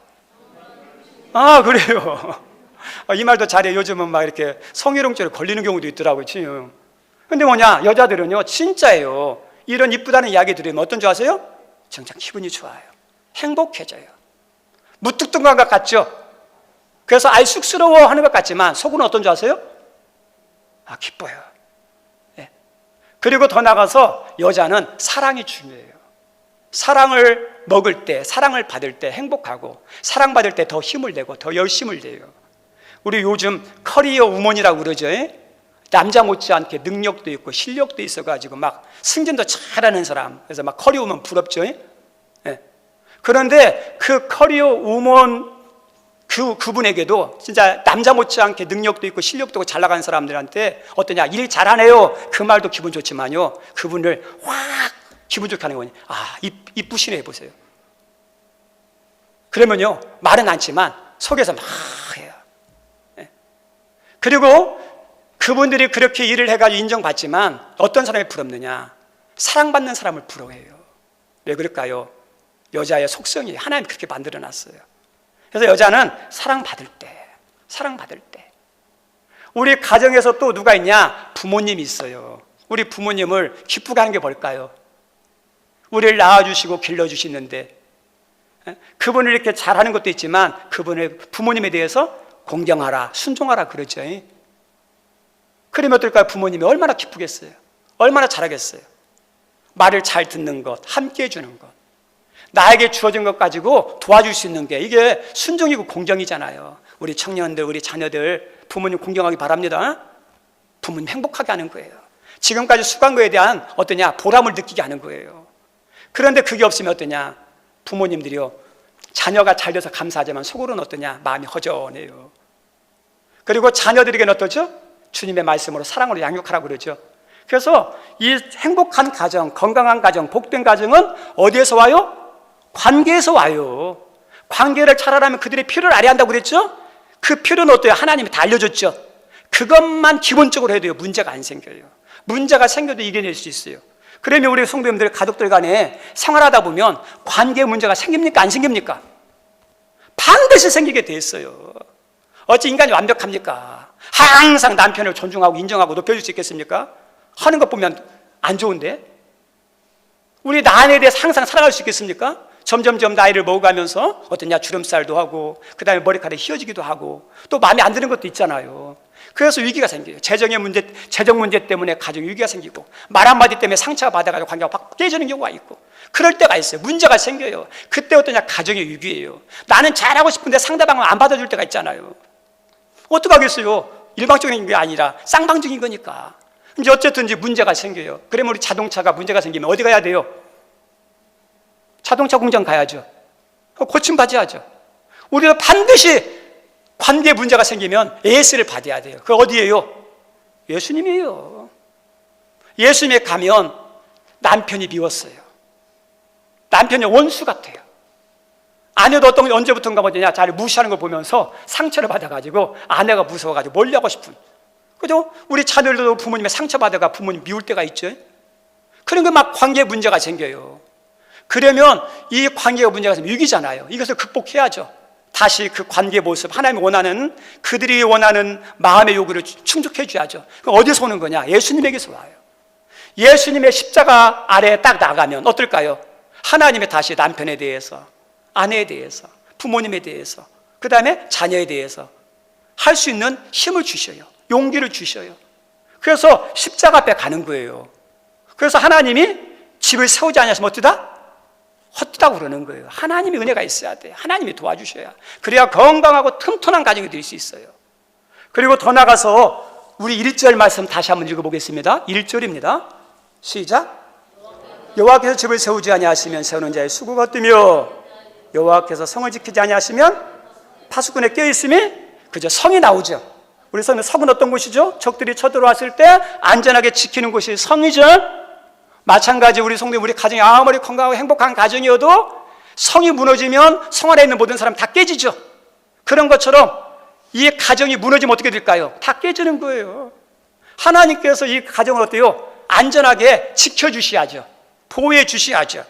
그래요. 이 말도 잘해. 요즘은 막 이렇게 성희롱죄로 걸리는 경우도 있더라고요, 지금. 근데 뭐냐, 여자들은요 진짜예요. 이런 이쁘다는 이야기 들으면 어떤 줄 아세요? 정작 기분이 좋아요. 행복해져요. 무뚝뚝한 것 같죠? 그래서 아이 쑥스러워하는 것 같지만 속은 어떤 줄 아세요? 기뻐요. 예. 그리고 더 나가서 여자는 사랑이 중요해요. 사랑을 먹을 때, 사랑을 받을 때 행복하고, 사랑받을 때 더 힘을 내고 더 열심을 내요. 우리 요즘 커리어 우먼이라고 그러죠. 예? 남자 못지않게 능력도 있고 실력도 있어가지고 막 승진도 잘하는 사람, 그래서 막 커리어 우먼 부럽죠. 예? 그런데 그 커리어 우먼 그분에게도 진짜 남자 못지않게 능력도 있고 실력도 있고 잘 나가는 사람들한테 어떠냐, 일 잘하네요, 그 말도 기분 좋지만요, 그분을 확 기분 좋게 하는 거니, 이쁘시네 해보세요. 그러면요, 말은 않지만 속에서 막 해요. 그리고 그분들이 그렇게 일을 해가지고 인정받지만 어떤 사람이 부럽느냐, 사랑받는 사람을 부러워해요. 왜 그럴까요? 여자의 속성이 하나님 그렇게 만들어놨어요. 그래서 여자는 사랑받을 때 우리 가정에서 또 누가 있냐? 부모님이 있어요. 우리 부모님을 기쁘게 하는 게 뭘까요? 우리를 낳아주시고 길러주시는데 그분을 이렇게 잘하는 것도 있지만 그분의 부모님에 대해서 공경하라, 순종하라 그러죠. 그러면 어떨까요? 부모님이 얼마나 기쁘겠어요? 얼마나 잘하겠어요? 말을 잘 듣는 것, 함께 해주는 것, 나에게 주어진 것 가지고 도와줄 수 있는 게 이게 순종이고 공경이잖아요. 우리 청년들, 우리 자녀들 부모님 공경하기 바랍니다. 부모님 행복하게 하는 거예요. 지금까지 수고한 거에 대한 어떠냐, 보람을 느끼게 하는 거예요. 그런데 그게 없으면 어떠냐, 부모님들이요, 자녀가 잘 돼서 감사하지만 속으로는 어떠냐, 마음이 허전해요. 그리고 자녀들에게는 어떠죠? 주님의 말씀으로 사랑으로 양육하라고 그러죠. 그래서 이 행복한 가정, 건강한 가정, 복된 가정은 어디에서 와요? 관계에서 와요. 관계를 잘하려면 그들의 필요를 알아야 한다고 그랬죠? 그 필요는 어때요? 하나님이 다 알려줬죠. 그것만 기본적으로 해도요, 문제가 안 생겨요. 문제가 생겨도 이겨낼 수 있어요. 그러면 우리 성도님들, 가족들 간에 생활하다 보면 관계 문제가 생깁니까? 안 생깁니까? 반드시 생기게 돼 있어요. 어찌 인간이 완벽합니까? 항상 남편을 존중하고 인정하고 높여줄 수 있겠습니까? 하는 것 보면 안 좋은데? 우리 아내에 대해서 항상 살아갈 수 있겠습니까? 점점점 나이를 먹어가면서 어떠냐, 주름살도 하고 그 다음에 머리카락이 휘어지기도 하고 또 마음에 안 드는 것도 있잖아요. 그래서 위기가 생겨요. 재정 문제 때문에 가정 위기가 생기고 말 한마디 때문에 상처가 받아가지고 관계가 확 깨지는 경우가 있고 그럴 때가 있어요. 문제가 생겨요. 그때 어떠냐, 가정의 위기예요. 나는 잘하고 싶은데 상대방은 안 받아줄 때가 있잖아요. 어떡하겠어요? 일방적인 게 아니라 쌍방적인 거니까. 이제 어쨌든 문제가 생겨요. 그러면 우리 자동차가 문제가 생기면 어디 가야 돼요? 자동차 공장 가야죠. 고침받아야죠. 우리가 반드시 관계 문제가 생기면 AS를 받아야 돼요. 그 어디예요? 예수님이에요. 예수님에 가면 남편이 미웠어요. 남편이 원수 같아요. 아내도 어떤 언제부턴가 뭐냐, 자를 무시하는 걸 보면서 상처를 받아가지고 아내가 무서워가지고 멀리하고 싶은, 그죠? 우리 자녀들도 부모님의 상처받아가 부모님 미울 때가 있죠. 그런 거 막 관계 문제가 생겨요. 그러면 이 관계가 문제가 생기면 위기잖아요. 이것을 극복해야죠. 다시 그 관계 모습, 하나님이 원하는, 그들이 원하는 마음의 요구를 충족해 줘야죠. 그럼 어디서 오는 거냐? 예수님에게서 와요. 예수님의 십자가 아래에 딱 나가면 어떨까요? 하나님의 다시 남편에 대해서, 아내에 대해서, 부모님에 대해서, 그 다음에 자녀에 대해서 할 수 있는 힘을 주셔요. 용기를 주셔요. 그래서 십자가 앞에 가는 거예요. 그래서 하나님이 집을 세우지 않으시면 어떠다? 헛되다고 그러는 거예요. 하나님의 은혜가 있어야 돼요. 하나님이 도와주셔야. 그래야 건강하고 튼튼한 가정이 될 수 있어요. 그리고 더 나가서 우리 1절 말씀 다시 한번 읽어보겠습니다. 1절입니다. 시작. 여호와께서 집을 세우지 아니하시면 세우는 자의 수고가 뜨며 여호와께서 성을 지키지 아니하시면 파수꾼에 껴있음이, 그죠? 성이 나오죠. 우리 성은 어떤 곳이죠? 적들이 쳐들어왔을 때 안전하게 지키는 곳이 성이죠. 마찬가지 우리 성도, 우리 가정이 아무리 건강하고 행복한 가정이어도 성이 무너지면 성 안에 있는 모든 사람 다 깨지죠. 그런 것처럼 이 가정이 무너지면 어떻게 될까요? 다 깨지는 거예요. 하나님께서 이 가정을 어때요? 안전하게 지켜주셔야죠. 보호해 주셔야죠.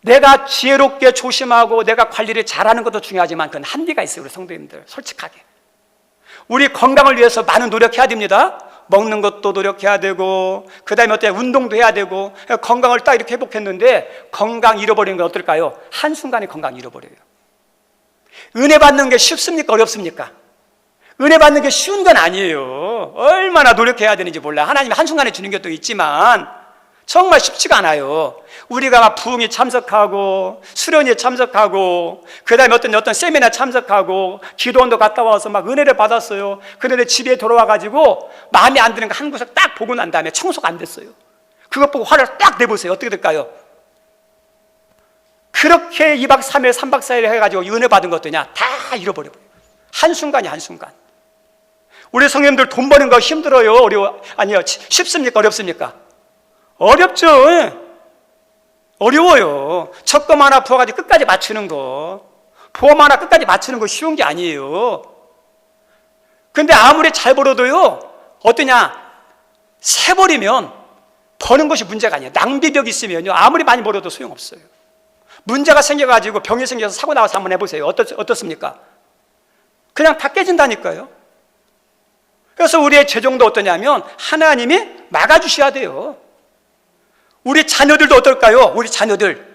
내가 지혜롭게 조심하고 내가 관리를 잘하는 것도 중요하지만 그건 한계가 있어요. 우리 성도님들 솔직하게 우리 건강을 위해서 많은 노력해야 됩니다. 먹는 것도 노력해야 되고, 그 다음에 어때? 운동도 해야 되고, 건강을 딱 이렇게 회복했는데 건강 잃어버리는 건 어떨까요? 한순간에 건강 잃어버려요. 은혜 받는 게 쉽습니까? 어렵습니까? 은혜 받는 게 쉬운 건 아니에요. 얼마나 노력해야 되는지 몰라. 하나님이 한순간에 주는 것도 있지만 정말 쉽지가 않아요. 우리가 막 부흥에 참석하고 수련회에 참석하고 그 다음에 어떤 세미나 참석하고 기도원도 갔다 와서 막 은혜를 받았어요. 그런데 집에 돌아와가지고 마음에 안 드는 거 한 구석 딱 보고 난 다음에 청소가 안 됐어요. 그것 보고 화를 딱 내보세요. 어떻게 될까요? 그렇게 2박 3일 3박 4일 해가지고 은혜 받은 것도냐 다 잃어버려요. 한순간이 한순간. 우리 성령님들 돈 버는 거 힘들어요? 아니요, 쉽습니까? 어렵습니까? 어렵죠. 어려워요. 적금 하나 부어가지고 끝까지 맞추는 거, 보험 하나 끝까지 맞추는 거 쉬운 게 아니에요. 근데 아무리 잘 벌어도요, 어떠냐, 세버리면 버는 것이 문제가 아니에요. 낭비벽이 있으면요, 아무리 많이 벌어도 소용없어요. 문제가 생겨가지고 병이 생겨서 사고 나와서 한번 해보세요. 어떻습니까? 그냥 다 깨진다니까요. 그래서 우리의 재정도 어떠냐면 하나님이 막아주셔야 돼요. 우리 자녀들도 어떨까요? 우리 자녀들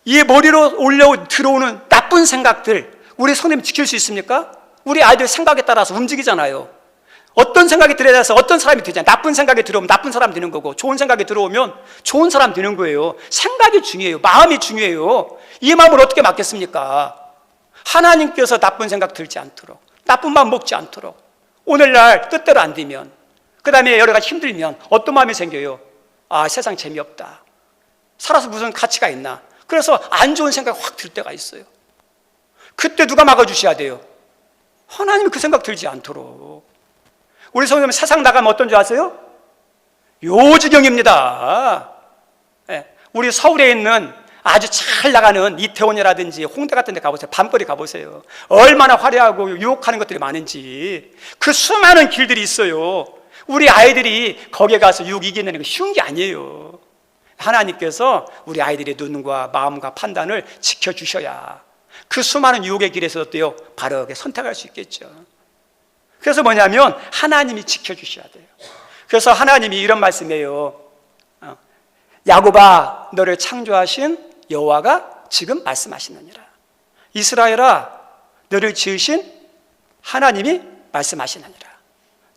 이 머리로 올려 들어오는 나쁜 생각들 우리 성도님 지킬 수 있습니까? 우리 아이들 생각에 따라서 움직이잖아요. 어떤 생각이 들어야서 어떤 사람이 되잖아요. 나쁜 생각이 들어오면 나쁜 사람 되는 거고 좋은 생각이 들어오면 좋은 사람 되는 거예요. 생각이 중요해요. 마음이 중요해요. 이 마음을 어떻게 막겠습니까? 하나님께서 나쁜 생각 들지 않도록, 나쁜 마음 먹지 않도록, 오늘날 뜻대로 안 되면, 그 다음에 여러 가지 힘들면 어떤 마음이 생겨요? 아, 세상 재미없다. 살아서 무슨 가치가 있나? 그래서 안 좋은 생각이 확 들 때가 있어요. 그때 누가 막아주셔야 돼요? 하나님이 그 생각 들지 않도록. 우리 성도님 세상 나가면 어떤 줄 아세요? 요지경입니다. 우리 서울에 있는 아주 잘 나가는 이태원이라든지 홍대 같은 데 가보세요. 밤거리 가보세요. 얼마나 화려하고 유혹하는 것들이 많은지. 그 수많은 길들이 있어요. 우리 아이들이 거기에 가서 유혹 이겨내는 거 쉬운 게 아니에요. 하나님께서 우리 아이들의 눈과 마음과 판단을 지켜주셔야 그 수많은 유혹의 길에서 어때요? 바르게 선택할 수 있겠죠. 그래서 뭐냐면 하나님이 지켜주셔야 돼요. 그래서 하나님이 이런 말씀이에요. 야곱아, 너를 창조하신 여호와가 지금 말씀하시느니라. 이스라엘아, 너를 지으신 하나님이 말씀하시느니라.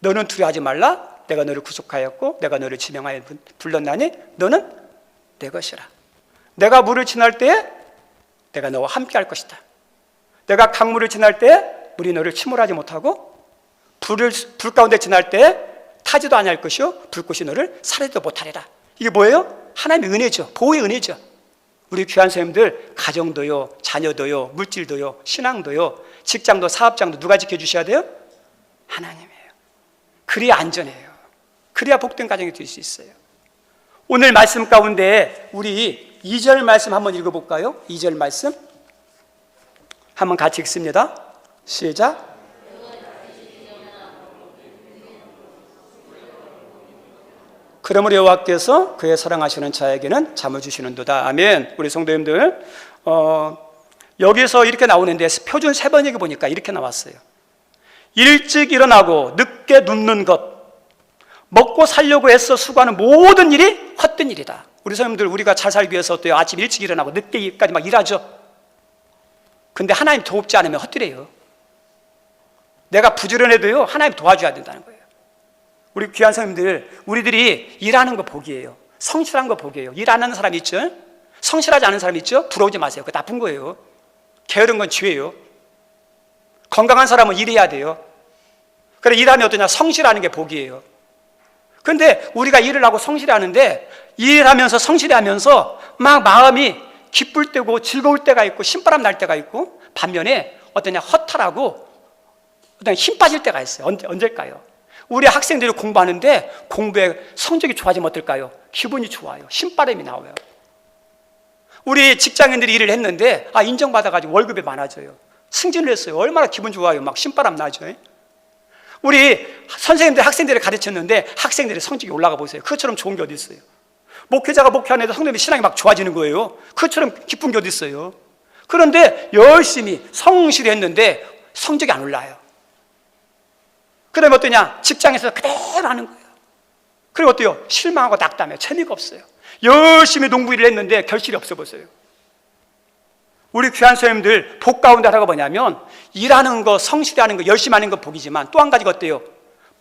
너는 두려워하지 말라. 내가 너를 구속하였고 내가 너를 지명하여 불렀나니 너는 내 것이라. 내가 물을 지날 때에 내가 너와 함께 할 것이다. 내가 강물을 지날 때에 물이 너를 침몰하지 못하고 불 가운데 지날 때에 타지도 아니할 것이요 불꽃이 너를 사르지도 못하리라. 이게 뭐예요? 하나님의 은혜죠. 보호의 은혜죠. 우리 귀한 선생님들 가정도요, 자녀도요, 물질도요, 신앙도요, 직장도, 사업장도 누가 지켜주셔야 돼요? 하나님이에요. 그래야 안전해요. 그래야 복된 가정이 될 수 있어요. 오늘 말씀 가운데 우리 2절 말씀 한번 읽어볼까요? 2절 말씀 한번 같이 읽습니다. 시작. 그러므로 여호와께서 그의 사랑하시는 자에게는 잠을 주시는도다. 아멘. 우리 성도님들, 여기서 이렇게 나오는데 표준 세 번역에 보니까 이렇게 나왔어요. 일찍 일어나고 늦게 눕는 것, 먹고 살려고 애써 수고하는 모든 일이 헛된 일이다. 우리 성도님들, 우리가 잘 살기 위해서 어때요? 아침 일찍 일어나고 늦게까지 막 일하죠. 근데 하나님 돕지 않으면 헛되래요. 내가 부지런해도요, 하나님 도와줘야 된다는 거예요. 우리 귀한 성도님들, 우리들이 일하는 거 복이에요. 성실한 거 복이에요. 일 안 하는 사람 있죠? 성실하지 않은 사람 있죠? 부러우지 마세요. 그거 나쁜 거예요. 게으른 건 죄예요. 건강한 사람은 일해야 돼요. 그래, 일하면 어떠냐? 성실하는 게 복이에요. 그런데 우리가 일을 하고 성실하는데 일하면서 성실하면서 막 마음이 기쁠 때고 즐거울 때가 있고 신바람 날 때가 있고, 반면에 어떠냐? 허탈하고 어떠냐? 힘 빠질 때가 있어요. 언제일까요? 우리 학생들이 공부하는데 공부에 성적이 좋아지면 어떨까요? 기분이 좋아요. 신바람이 나와요. 우리 직장인들이 일을 했는데 인정받아가지고 월급이 많아져요. 승진을 했어요. 얼마나 기분 좋아요. 막 신바람 나죠. 우리 선생님들 학생들을 가르쳤는데 학생들의 성적이 올라가 보세요. 그것처럼 좋은 게 어디 있어요? 목회자가 목회하는데도 성도님의 신앙이 막 좋아지는 거예요. 그것처럼 기쁜 게 어디 있어요? 그런데 열심히 성실히 했는데 성적이 안 올라요. 그다음에 어떠냐? 직장에서 그대로 하는 거예요. 그리고 어때요? 실망하고 낙담해요. 재미가 없어요. 열심히 농부 일을 했는데 결실이 없어 보세요. 우리 귀한 선생님들 복 가운데 하나가 뭐냐면 일하는 거, 성실하는 거, 열심히 하는 거 복이지만 또 한 가지가 어때요?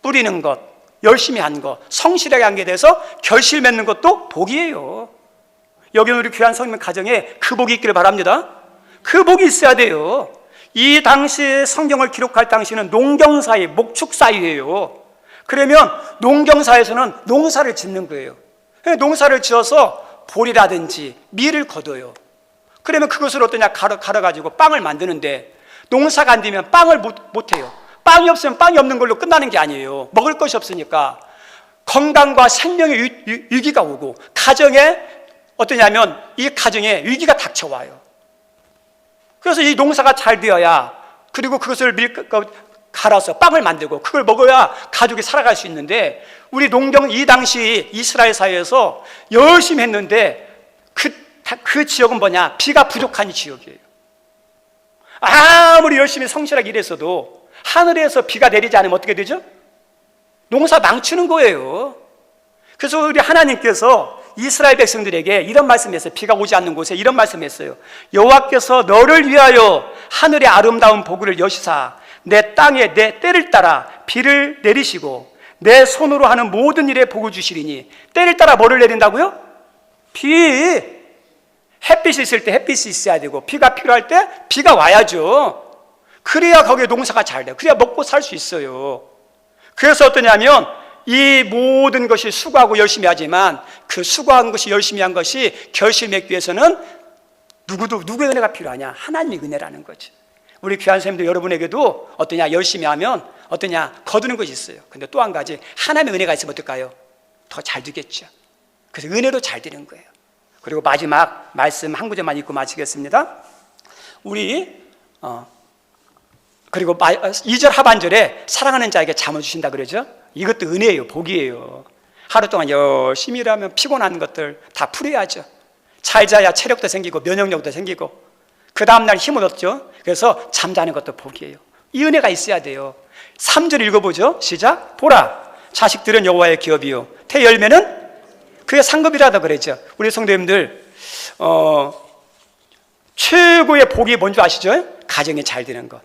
뿌리는 것, 열심히 한 거, 성실하게 한 게 돼서 결실 맺는 것도 복이에요. 여기 우리 귀한 성님 가정에 그 복이 있기를 바랍니다. 그 복이 있어야 돼요. 이 당시 성경을 기록할 당시는 농경사회, 목축사회예요. 그러면 농경사에서는 농사를 짓는 거예요. 농사를 지어서 보리라든지 밀을 거둬요. 그러면 그것을 어떠냐? 갈아가지고 빵을 만드는데 농사가 안 되면 빵을 못해요. 빵이 없으면 빵이 없는 걸로 끝나는 게 아니에요. 먹을 것이 없으니까 건강과 생명의 위기가 오고 가정에 어떠냐면 이 가정에 위기가 닥쳐와요. 그래서 이 농사가 잘 되어야 그리고 그것을 갈아서 빵을 만들고 그걸 먹어야 가족이 살아갈 수 있는데 우리 농경 이 당시 이스라엘 사회에서 열심히 했는데 그 지역은 뭐냐? 비가 부족한 지역이에요. 아무리 열심히 성실하게 일했어도 하늘에서 비가 내리지 않으면 어떻게 되죠? 농사 망치는 거예요. 그래서 우리 하나님께서 이스라엘 백성들에게 이런 말씀했어요. 비가 오지 않는 곳에 이런 말씀했어요. 여호와께서 너를 위하여 하늘의 아름다운 복을 여시사 내 땅에 내 때를 따라 비를 내리시고 내 손으로 하는 모든 일에 복을 주시리니. 때를 따라 뭐를 내린다고요? 비. 햇빛이 있을 때 햇빛이 있어야 되고 비가 필요할 때 비가 와야죠. 그래야 거기에 농사가 잘 돼요. 그래야 먹고 살 수 있어요. 그래서 어떠냐면 이 모든 것이 수고하고 열심히 하지만 그 수고한 것이 열심히 한 것이 결실 맺기 위해서는 누구의 은혜가 필요하냐? 하나님의 은혜라는 거지. 우리 귀한 선생님들 여러분에게도 어떠냐? 열심히 하면 어떠냐? 거두는 것이 있어요. 근데 또 한 가지 하나님의 은혜가 있으면 어떨까요? 더 잘 되겠죠. 그래서 은혜로 잘 되는 거예요. 그리고 마지막 말씀 한 구절만 읽고 마치겠습니다. 그리고 2절 하반절에 사랑하는 자에게 잠을 주신다 그러죠. 이것도 은혜예요. 복이에요. 하루 동안 열심히 일하면 피곤한 것들 다 풀어야죠. 잘 자야 체력도 생기고 면역력도 생기고 그 다음날 힘을 얻죠. 그래서 잠자는 것도 복이에요. 이 은혜가 있어야 돼요. 3절 읽어보죠. 시작. 보라, 자식들은 여호와의 기업이요 태열매는 그의 상급이라다 그랬죠. 우리 성도님들 최고의 복이 뭔지 아시죠? 가정이 잘 되는 것.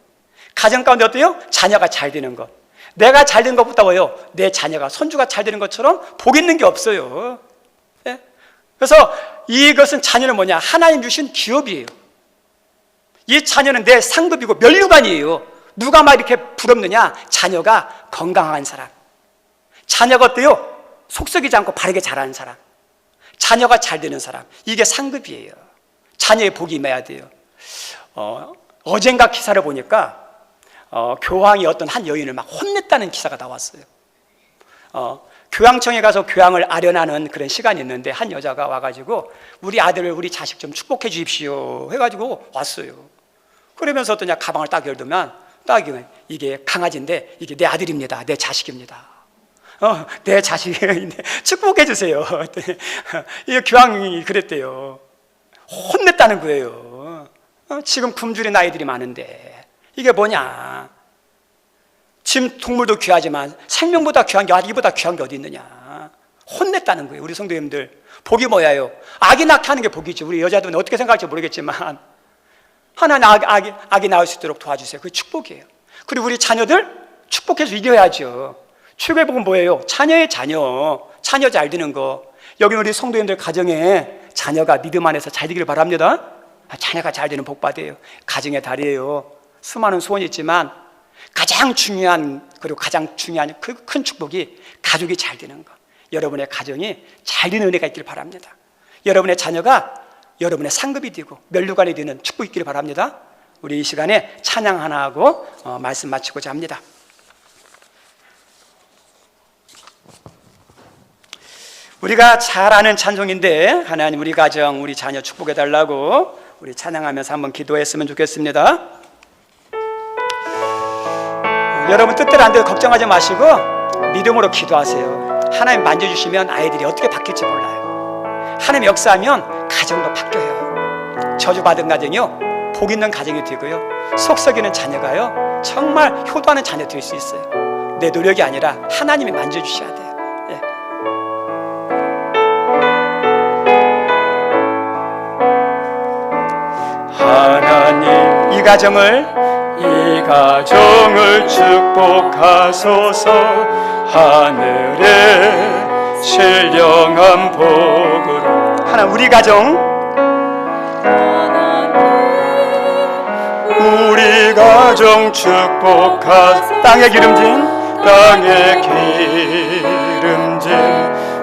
가정 가운데 어때요? 자녀가 잘 되는 것. 내가 잘 되는 것보다 뭐예요? 내 자녀가 손주가 잘 되는 것처럼 복 있는 게 없어요. 네? 그래서 이것은 자녀는 뭐냐? 하나님 주신 기업이에요. 이 자녀는 내 상급이고 면류관이에요. 누가 막 이렇게 부럽느냐? 자녀가 건강한 사람. 자녀가 어때요? 속썩이지 않고 바르게 자라는 사람. 자녀가 잘 되는 사람. 이게 상급이에요. 자녀의 복이 임해야 돼요. 어젠가 기사를 보니까 교황이 어떤 한 여인을 막 혼냈다는 기사가 나왔어요. 교황청에 가서 교황을 아련하는 그런 시간이 있는데 한 여자가 와가지고 우리 아들을 우리 자식 좀 축복해 주십시오 해가지고 왔어요. 그러면서 어떠냐? 가방을 딱 열더만 딱 이게 강아지인데 이게 내 아들입니다. 내 자식입니다. 내 자식인데 축복해 주세요. 이 교황이 그랬대요. 혼냈다는 거예요. 지금 굶주린 아이들이 많은데 이게 뭐냐? 지금 동물도 귀하지만 생명보다 귀한 게 아기보다 귀한 게 어디 있느냐? 혼냈다는 거예요. 우리 성도님들 복이 뭐야요? 아기 낳게 하는 게 복이죠. 우리 여자들은 어떻게 생각할지 모르겠지만 하나님 아기 낳을 수 있도록 도와주세요. 그게 축복이에요. 그리고 우리 자녀들 축복해서 이겨야죠. 최고의 복은 뭐예요? 자녀의 자녀 잘 되는 거. 여기 우리 성도님들 가정에 자녀가 믿음 안에서 잘 되기를 바랍니다. 자녀가 잘 되는 복 받아요. 가정의 달이에요. 수많은 소원이 있지만 가장 중요한 그리고 가장 중요한 그 큰 축복이 가족이 잘 되는 거. 여러분의 가정이 잘 되는 은혜가 있기를 바랍니다. 여러분의 자녀가 여러분의 상급이 되고 면류관이 되는 축복이 있기를 바랍니다. 우리 이 시간에 찬양 하나 하고 말씀 마치고자 합니다. 우리가 잘 아는 찬송인데 하나님 우리 가정 우리 자녀 축복해 달라고 우리 찬양하면서 한번 기도했으면 좋겠습니다. 여러분 뜻대로 안 돼도 걱정하지 마시고 믿음으로 기도하세요. 하나님 만져주시면 아이들이 어떻게 바뀔지 몰라요. 하나님 역사하면 가정도 바뀌어요. 저주받은 가정이요 복 있는 가정이 되고요 속썩이는 자녀가요 정말 효도하는 자녀 될 수 있어요. 내 노력이 아니라 하나님이 만져주셔야 돼요. 예. 하나님 이 가정을 축복하소서. 하늘에 신령한 복으로 하나님 우리 가정 축복하 땅에 기름진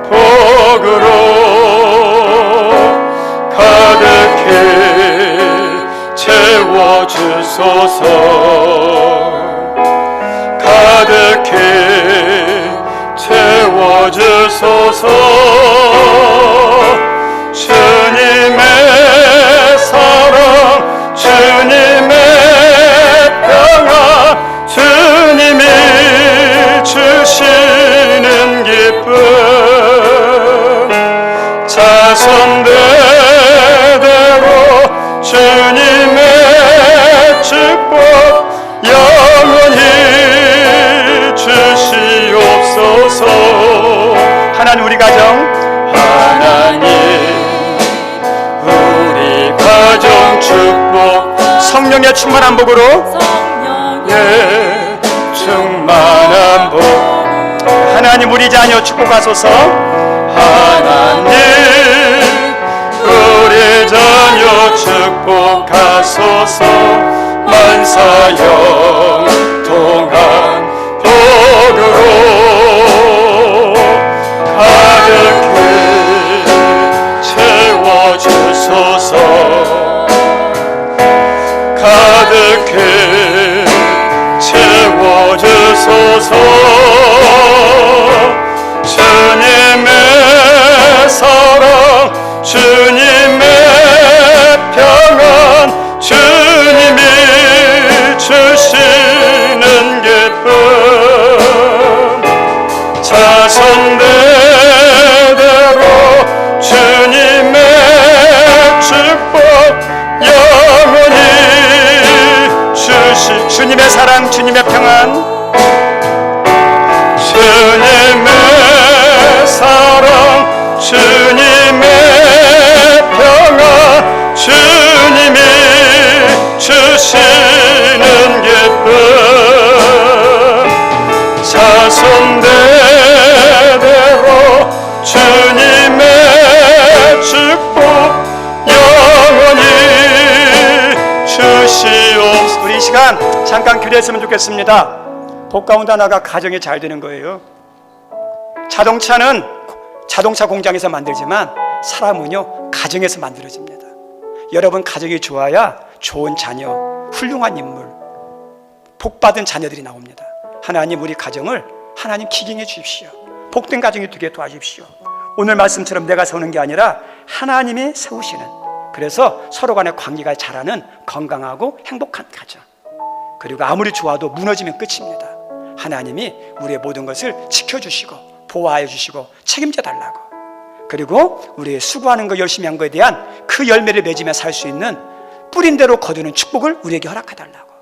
복으로 가득히 채워주소서. 가득히 채워주소서. 주님의 사랑 주님의 평안 주님이 주시는 기쁨 자손대대로 주님의 축복 영원히 주시옵소서. 하나님 우리 가정 축복 성령의 충만한 복으로 충만한 복 하나님 우리 자녀 축복하소서. 하나님 우리 자녀 축복하소서. 만사형 동안 복으로 가득히 채워주소서. 가득히 채워주소서. 주님의 사랑 주님의 평안 주님이 주시는 기쁨 자손대대로 주님의 축복 영원히 주님의 사랑 주님의 평안 주님의 사랑 주님의 평안 주님이 주시는 기쁨 자손대대로 주님의 축복 영원히 주시옵소서. 우리 이 시간 잠깐 기도했으면 좋겠습니다. 복 가운데 하나가 가정이 잘 되는 거예요. 자동차는 자동차 공장에서 만들지만 사람은요 가정에서 만들어집니다. 여러분 가정이 좋아야 좋은 자녀, 훌륭한 인물, 복받은 자녀들이 나옵니다. 하나님 우리 가정을 하나님 기경해 주십시오. 복된 가정이 되게 도와주십시오. 오늘 말씀처럼 내가 세우는 게 아니라 하나님이 세우시는, 그래서 서로 간의 관계가 잘하는 건강하고 행복한 가정, 그리고 아무리 좋아도 무너지면 끝입니다. 하나님이 우리의 모든 것을 지켜주시고 보호하여 주시고 책임져 달라고, 그리고 우리 수고하는 거 열심히 한 거에 대한 그 열매를 맺으며 살 수 있는 뿌린 대로 거두는 축복을 우리에게 허락해 달라고.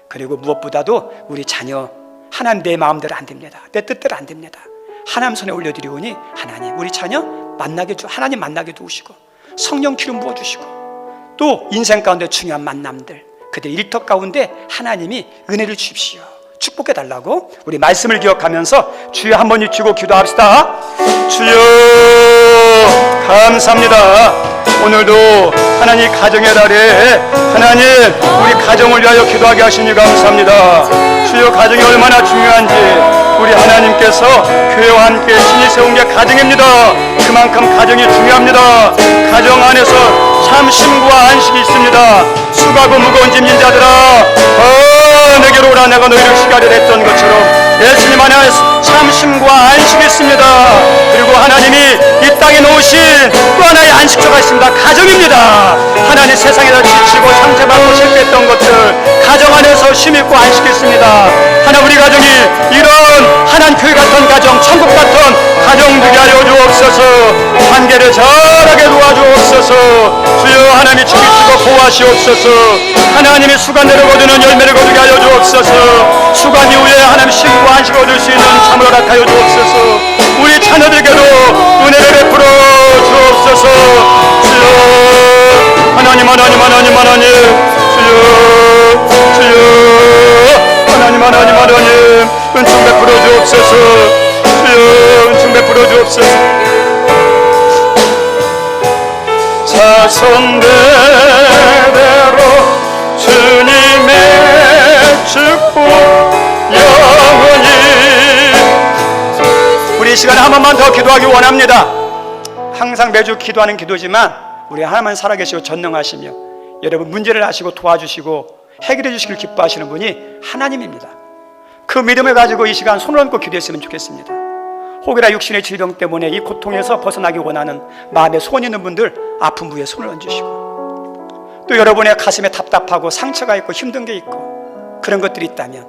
그리고 무엇보다도 우리 자녀 하나님 내 마음대로 안 됩니다. 내 뜻대로 안 됩니다. 하나님 손에 올려드리오니 하나님 우리 자녀 하나님 만나게 도우시고 성령 기름 부어주시고 또 인생 가운데 중요한 만남들 그때 일터 가운데 하나님이 은혜를 주십시오. 축복해 달라고 우리 말씀을 기억하면서 주여 한번 외치고 기도합시다. 주여 감사합니다. 오늘도 하나님 가정의 달에 하나님 우리 가정을 위하여 기도하게 하시니 감사합니다. 주여 가정이 얼마나 중요한지 우리 하나님께서 교회와 함께 신이 세운 게 가정입니다. 그만큼 가정이 중요합니다. 가정 안에서 참 쉼과 안식이 있습니다. 수고하고 무거운 짐진 자들아 내게로 오라. 내가 너희를 시가려 했던 것처럼 예수님 안에 참 쉼과 안식이 있습니다. 그리고 하나님이 이 땅에 놓으신 또 하나의 안식처가 있습니다. 가정입니다. 하나님 세상에서 지치고 상처받고 실패했던 것들 가정 안에서 쉼있고 안식이 있습니다. 하나 우리 가정이 이런 하나님 교회 같은 가정, 천국 같은 가정 되게 하여 주옵소서. 관계를 잘하게 도와주옵소서. 주여 하나님이 지키시고 보호하시고 하시옵소서. 하나님의 수간대로 거두는 열매를 거두게 하여 주옵소서. 수간 이후에 하나님 쉼과 안식을 얻을 수 있는 잠을 허락하여 주옵소서. 우리 자녀들에게도 은혜를 베풀어 주옵소서. 주여 하나님 하나님 하나님 하나님 주여 주여 하나님 하나님 하나님 은총 베풀어 주옵소서. 주여 은총 베풀어 주옵소서. 자손대대로 주님의 축복 영원히. 우리 이 시간에 한 번만 더 기도하기 원합니다. 항상 매주 기도하는 기도지만 우리 하나님은 살아계시고 전능하시며 여러분 문제를 아시고 도와주시고 해결해 주시길 기뻐하시는 분이 하나님입니다. 그 믿음을 가지고 이 시간 손을 얹고 기도했으면 좋겠습니다. 혹이나 육신의 질병 때문에 이 고통에서 벗어나기 원하는 마음에 소원이 있는 분들 아픈 부위에 손을 얹으시고, 또 여러분의 가슴에 답답하고 상처가 있고 힘든 게 있고 그런 것들이 있다면,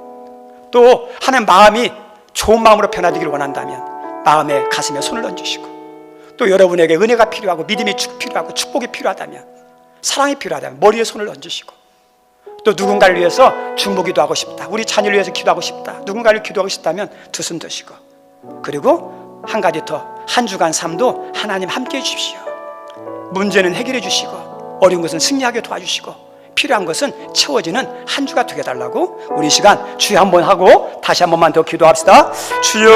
또 하나님 마음이 좋은 마음으로 변화되기를 원한다면 마음에 가슴에 손을 얹으시고, 또 여러분에게 은혜가 필요하고 믿음이 필요하고 축복이 필요하다면, 사랑이 필요하다면 머리에 손을 얹으시고, 또 누군가를 위해서 중보기도 하고 싶다, 우리 자녀를 위해서 기도하고 싶다, 누군가를 기도하고 싶다면 두 손 드시고, 그리고 한 가지 더, 한 주간 삶도 하나님 함께해 주십시오. 문제는 해결해 주시고 어려운 것은 승리하게 도와주시고 필요한 것은 채워지는 한 주가 되게 달라고 우리 시간 주여 한번 하고 다시 한 번만 더 기도합시다. 주여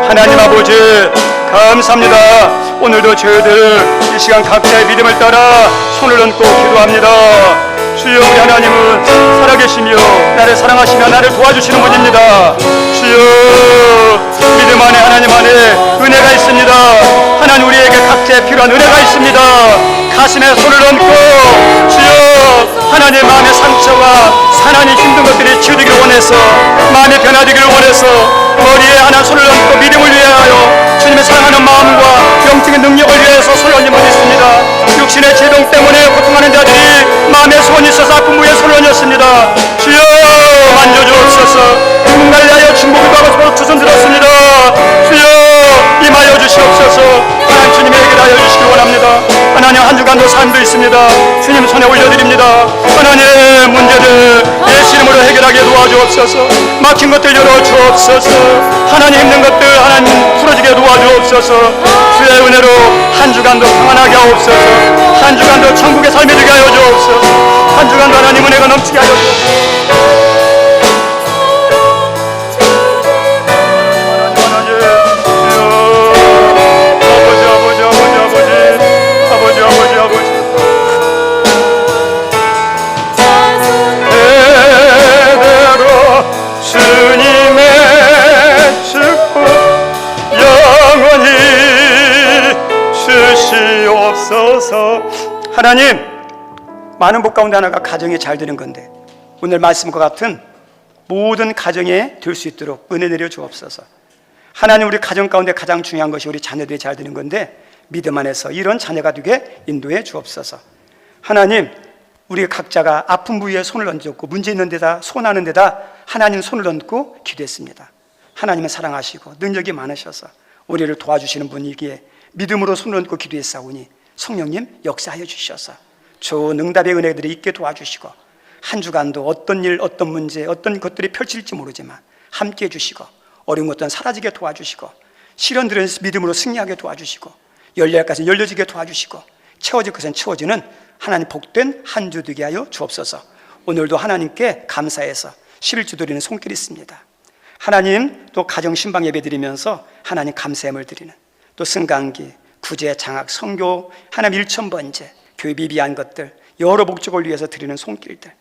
하나님 아버지 감사합니다. 오늘도 저희들 이 시간 각자의 믿음을 따라 손을 얹고 기도합니다. 주여 우리 하나님은 살아계시며 나를 사랑하시며 나를 도와주시는 분입니다. 주여 믿음 안에 하나님 안에 은혜가 있습니다. 하나님 우리에게 각자의 필요한 은혜가 있습니다. 가슴에 손을 얹고 주여 하나님 마음의 상처와 하나님 힘든 것들이 치유되기를 원해서, 마음이 변화되기를 원해서 머리에 하나 손을 얹고 믿음을 위하여 주님의 사랑하는 마음과 영적인 능력을 위해서 손을 얹은 분이 있습니다. 육신의 질병 때문에 고통하는 자들이 마음에 소원이 있어서 아픈 부위에 손을 얹었습니다. 주여 만져주옵소서. 누군가를 위하여 중보기도 하고 서로 두 손 들었습니다. 주여 임하여 주시옵소서. 하나님 주님의 해결하여 주시기 원합니다. 하나님 한 주간도 삶도 있습니다. 주님 손에 올려드립니다. 하나님 문제들 예수 이름으로 해결하게 도와주옵소서. 막힌 것들 열어주옵소서. 하나님 힘든 것들 하나님 풀어지게 도와주옵소서. 주의 은혜로 한 주간도 평안하게 하옵소서. 한 주간도 천국의 삶이 되게 하여 주옵소서. 한 주간도 하나님 은혜가 넘치게 하여 주옵소서. 하나님, 많은 복 가운데 하나가 가정에 잘 되는 건데 오늘 말씀과 같은 모든 가정에 될 수 있도록 은혜 내려 주옵소서. 하나님 우리 가정 가운데 가장 중요한 것이 우리 자녀들이 잘 되는 건데 믿음 안에서 이런 자녀가 되게 인도해 주옵소서. 하나님 우리 각자가 아픈 부위에 손을 얹었고 문제 있는 데다 소원하는 데다 하나님 손을 얹고 기도했습니다. 하나님은 사랑하시고 능력이 많으셔서 우리를 도와주시는 분이기에 믿음으로 손을 얹고 기도했사오니 성령님 역사하여 주셔서 좋은 응답의 은혜들이 있게 도와주시고 한 주간도 어떤 일, 어떤 문제, 어떤 것들이 펼칠지 모르지만 함께해 주시고 어려운 것들은 사라지게 도와주시고 시련들은 믿음으로 승리하게 도와주시고 열려야 할 것은 열려지게 도와주시고 채워질 것은 채워지는 하나님 복된 한 주 되게 하여 주옵소서. 오늘도 하나님께 감사해서 11주 드리는 손길이 있습니다. 하나님 또 가정 신방 예배 드리면서 하나님 감사함을 드리는 또 승강기, 구제, 장학, 선교, 하나님 일천번제, 교회 미비한 것들 여러 목적을 위해서 드리는 손길들,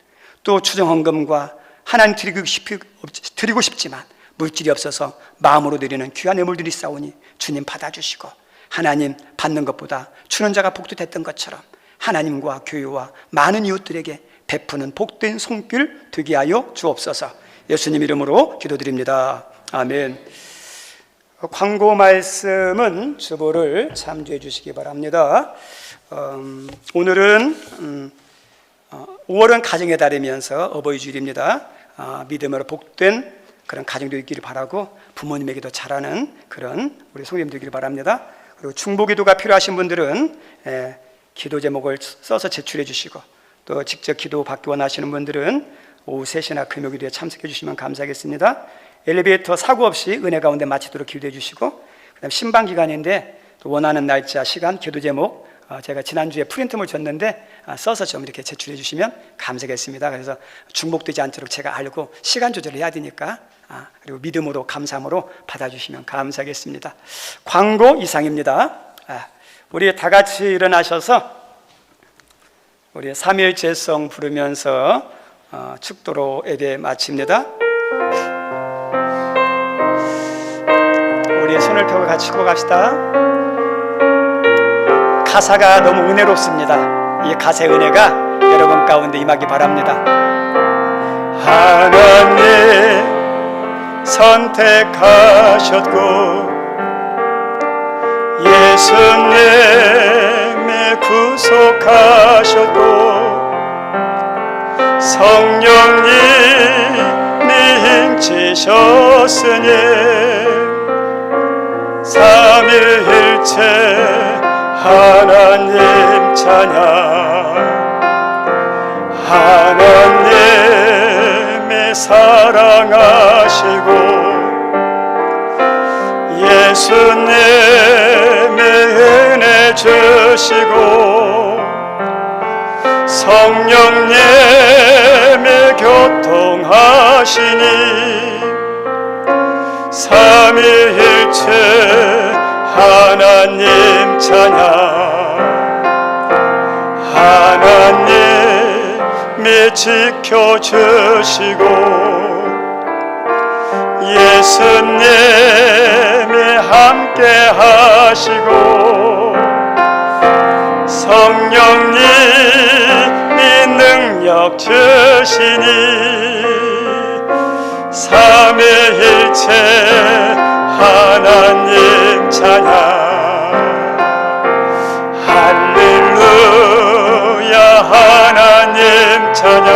또 추정헌금과 하나님 드리고 싶지만 물질이 없어서 마음으로 드리는 귀한 예물들이 싸우니 주님 받아주시고 하나님 받는 것보다 주는 자가 복되됐던 것처럼 하나님과 교회와 많은 이웃들에게 베푸는 복된 손길 되게 하여 주옵소서. 예수님 이름으로 기도드립니다. 아멘. 광고 말씀은 주보를 참조해 주시기 바랍니다. 오늘은 5월은 가정의 달이면서 어버이 주일입니다. 믿음으로 복된 그런 가정 되기를 바라고 부모님에게도 잘하는 그런 우리 성도님 되기를 바랍니다. 그리고 중보기도가 필요하신 분들은 기도 제목을 써서 제출해 주시고, 또 직접 기도 받기 원하시는 분들은 오후 3시나 금요기도에 참석해 주시면 감사하겠습니다. 엘리베이터 사고 없이 은혜 가운데 마치도록 기도해 주시고, 그 다음 신방 기간인데 또 원하는 날짜, 시간, 기도 제목 제가 지난주에 프린트물 줬는데 써서 좀 이렇게 제출해 주시면 감사하겠습니다. 그래서 중복되지 않도록 제가 알고 시간 조절을 해야 되니까 그리고 믿음으로 감사함으로 받아주시면 감사하겠습니다. 광고 이상입니다. 우리 다 같이 일어나셔서 우리 삼일제성 부르면서 축도로 예배 마칩니다. 우리 손을 펴고 같이 축복 갑시다. 가사가 너무 은혜롭습니다. 이 가사의 은혜가 여러분 가운데 임하기 바랍니다. 하나님 선택하셨고 예수님이 구속하셨고 성령님이 힘치셨으니 삼위일체 하나님 찬양 하나님이 사랑하시고 예수님이 은혜 주시고 성령님이 교통하시니 삼위일체 하나님 찬양 하나님이 지켜주시고 예수님이 함께 하시고 성령님이 능력 주시니 삼위일체 하나님 찬양 할렐루야 하나님 찬양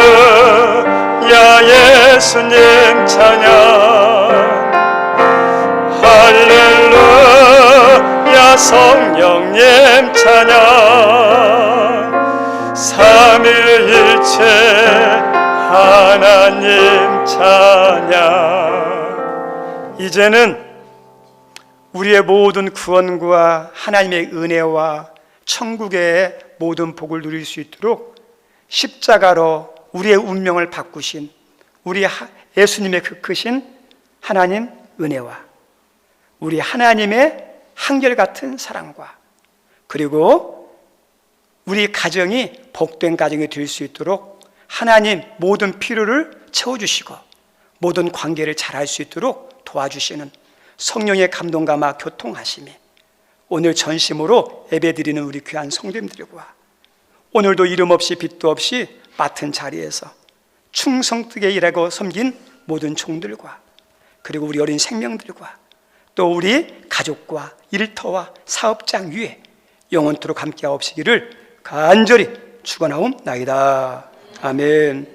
할렐루야 예수님 찬양 할렐루야 성령님 찬양 삼위일체 하나님 찬양. 이제는 우리의 모든 구원과 하나님의 은혜와 천국의 모든 복을 누릴 수 있도록 십자가로 우리의 운명을 바꾸신 우리 예수님의 그 크신 하나님 은혜와 우리 하나님의 한결같은 사랑과 그리고 우리 가정이 복된 가정이 될 수 있도록 하나님 모든 필요를 채워주시고 모든 관계를 잘할 수 있도록 도와주시는 성령의 감동감화 교통하심이 오늘 전심으로 예배드리는 우리 귀한 성도님들과 오늘도 이름 없이 빛도 없이 맡은 자리에서 충성되게 일하고 섬긴 모든 종들과 그리고 우리 어린 생명들과 또 우리 가족과 일터와 사업장 위에 영원토록 함께하옵시기를 간절히 축원하옵나이다. 아멘.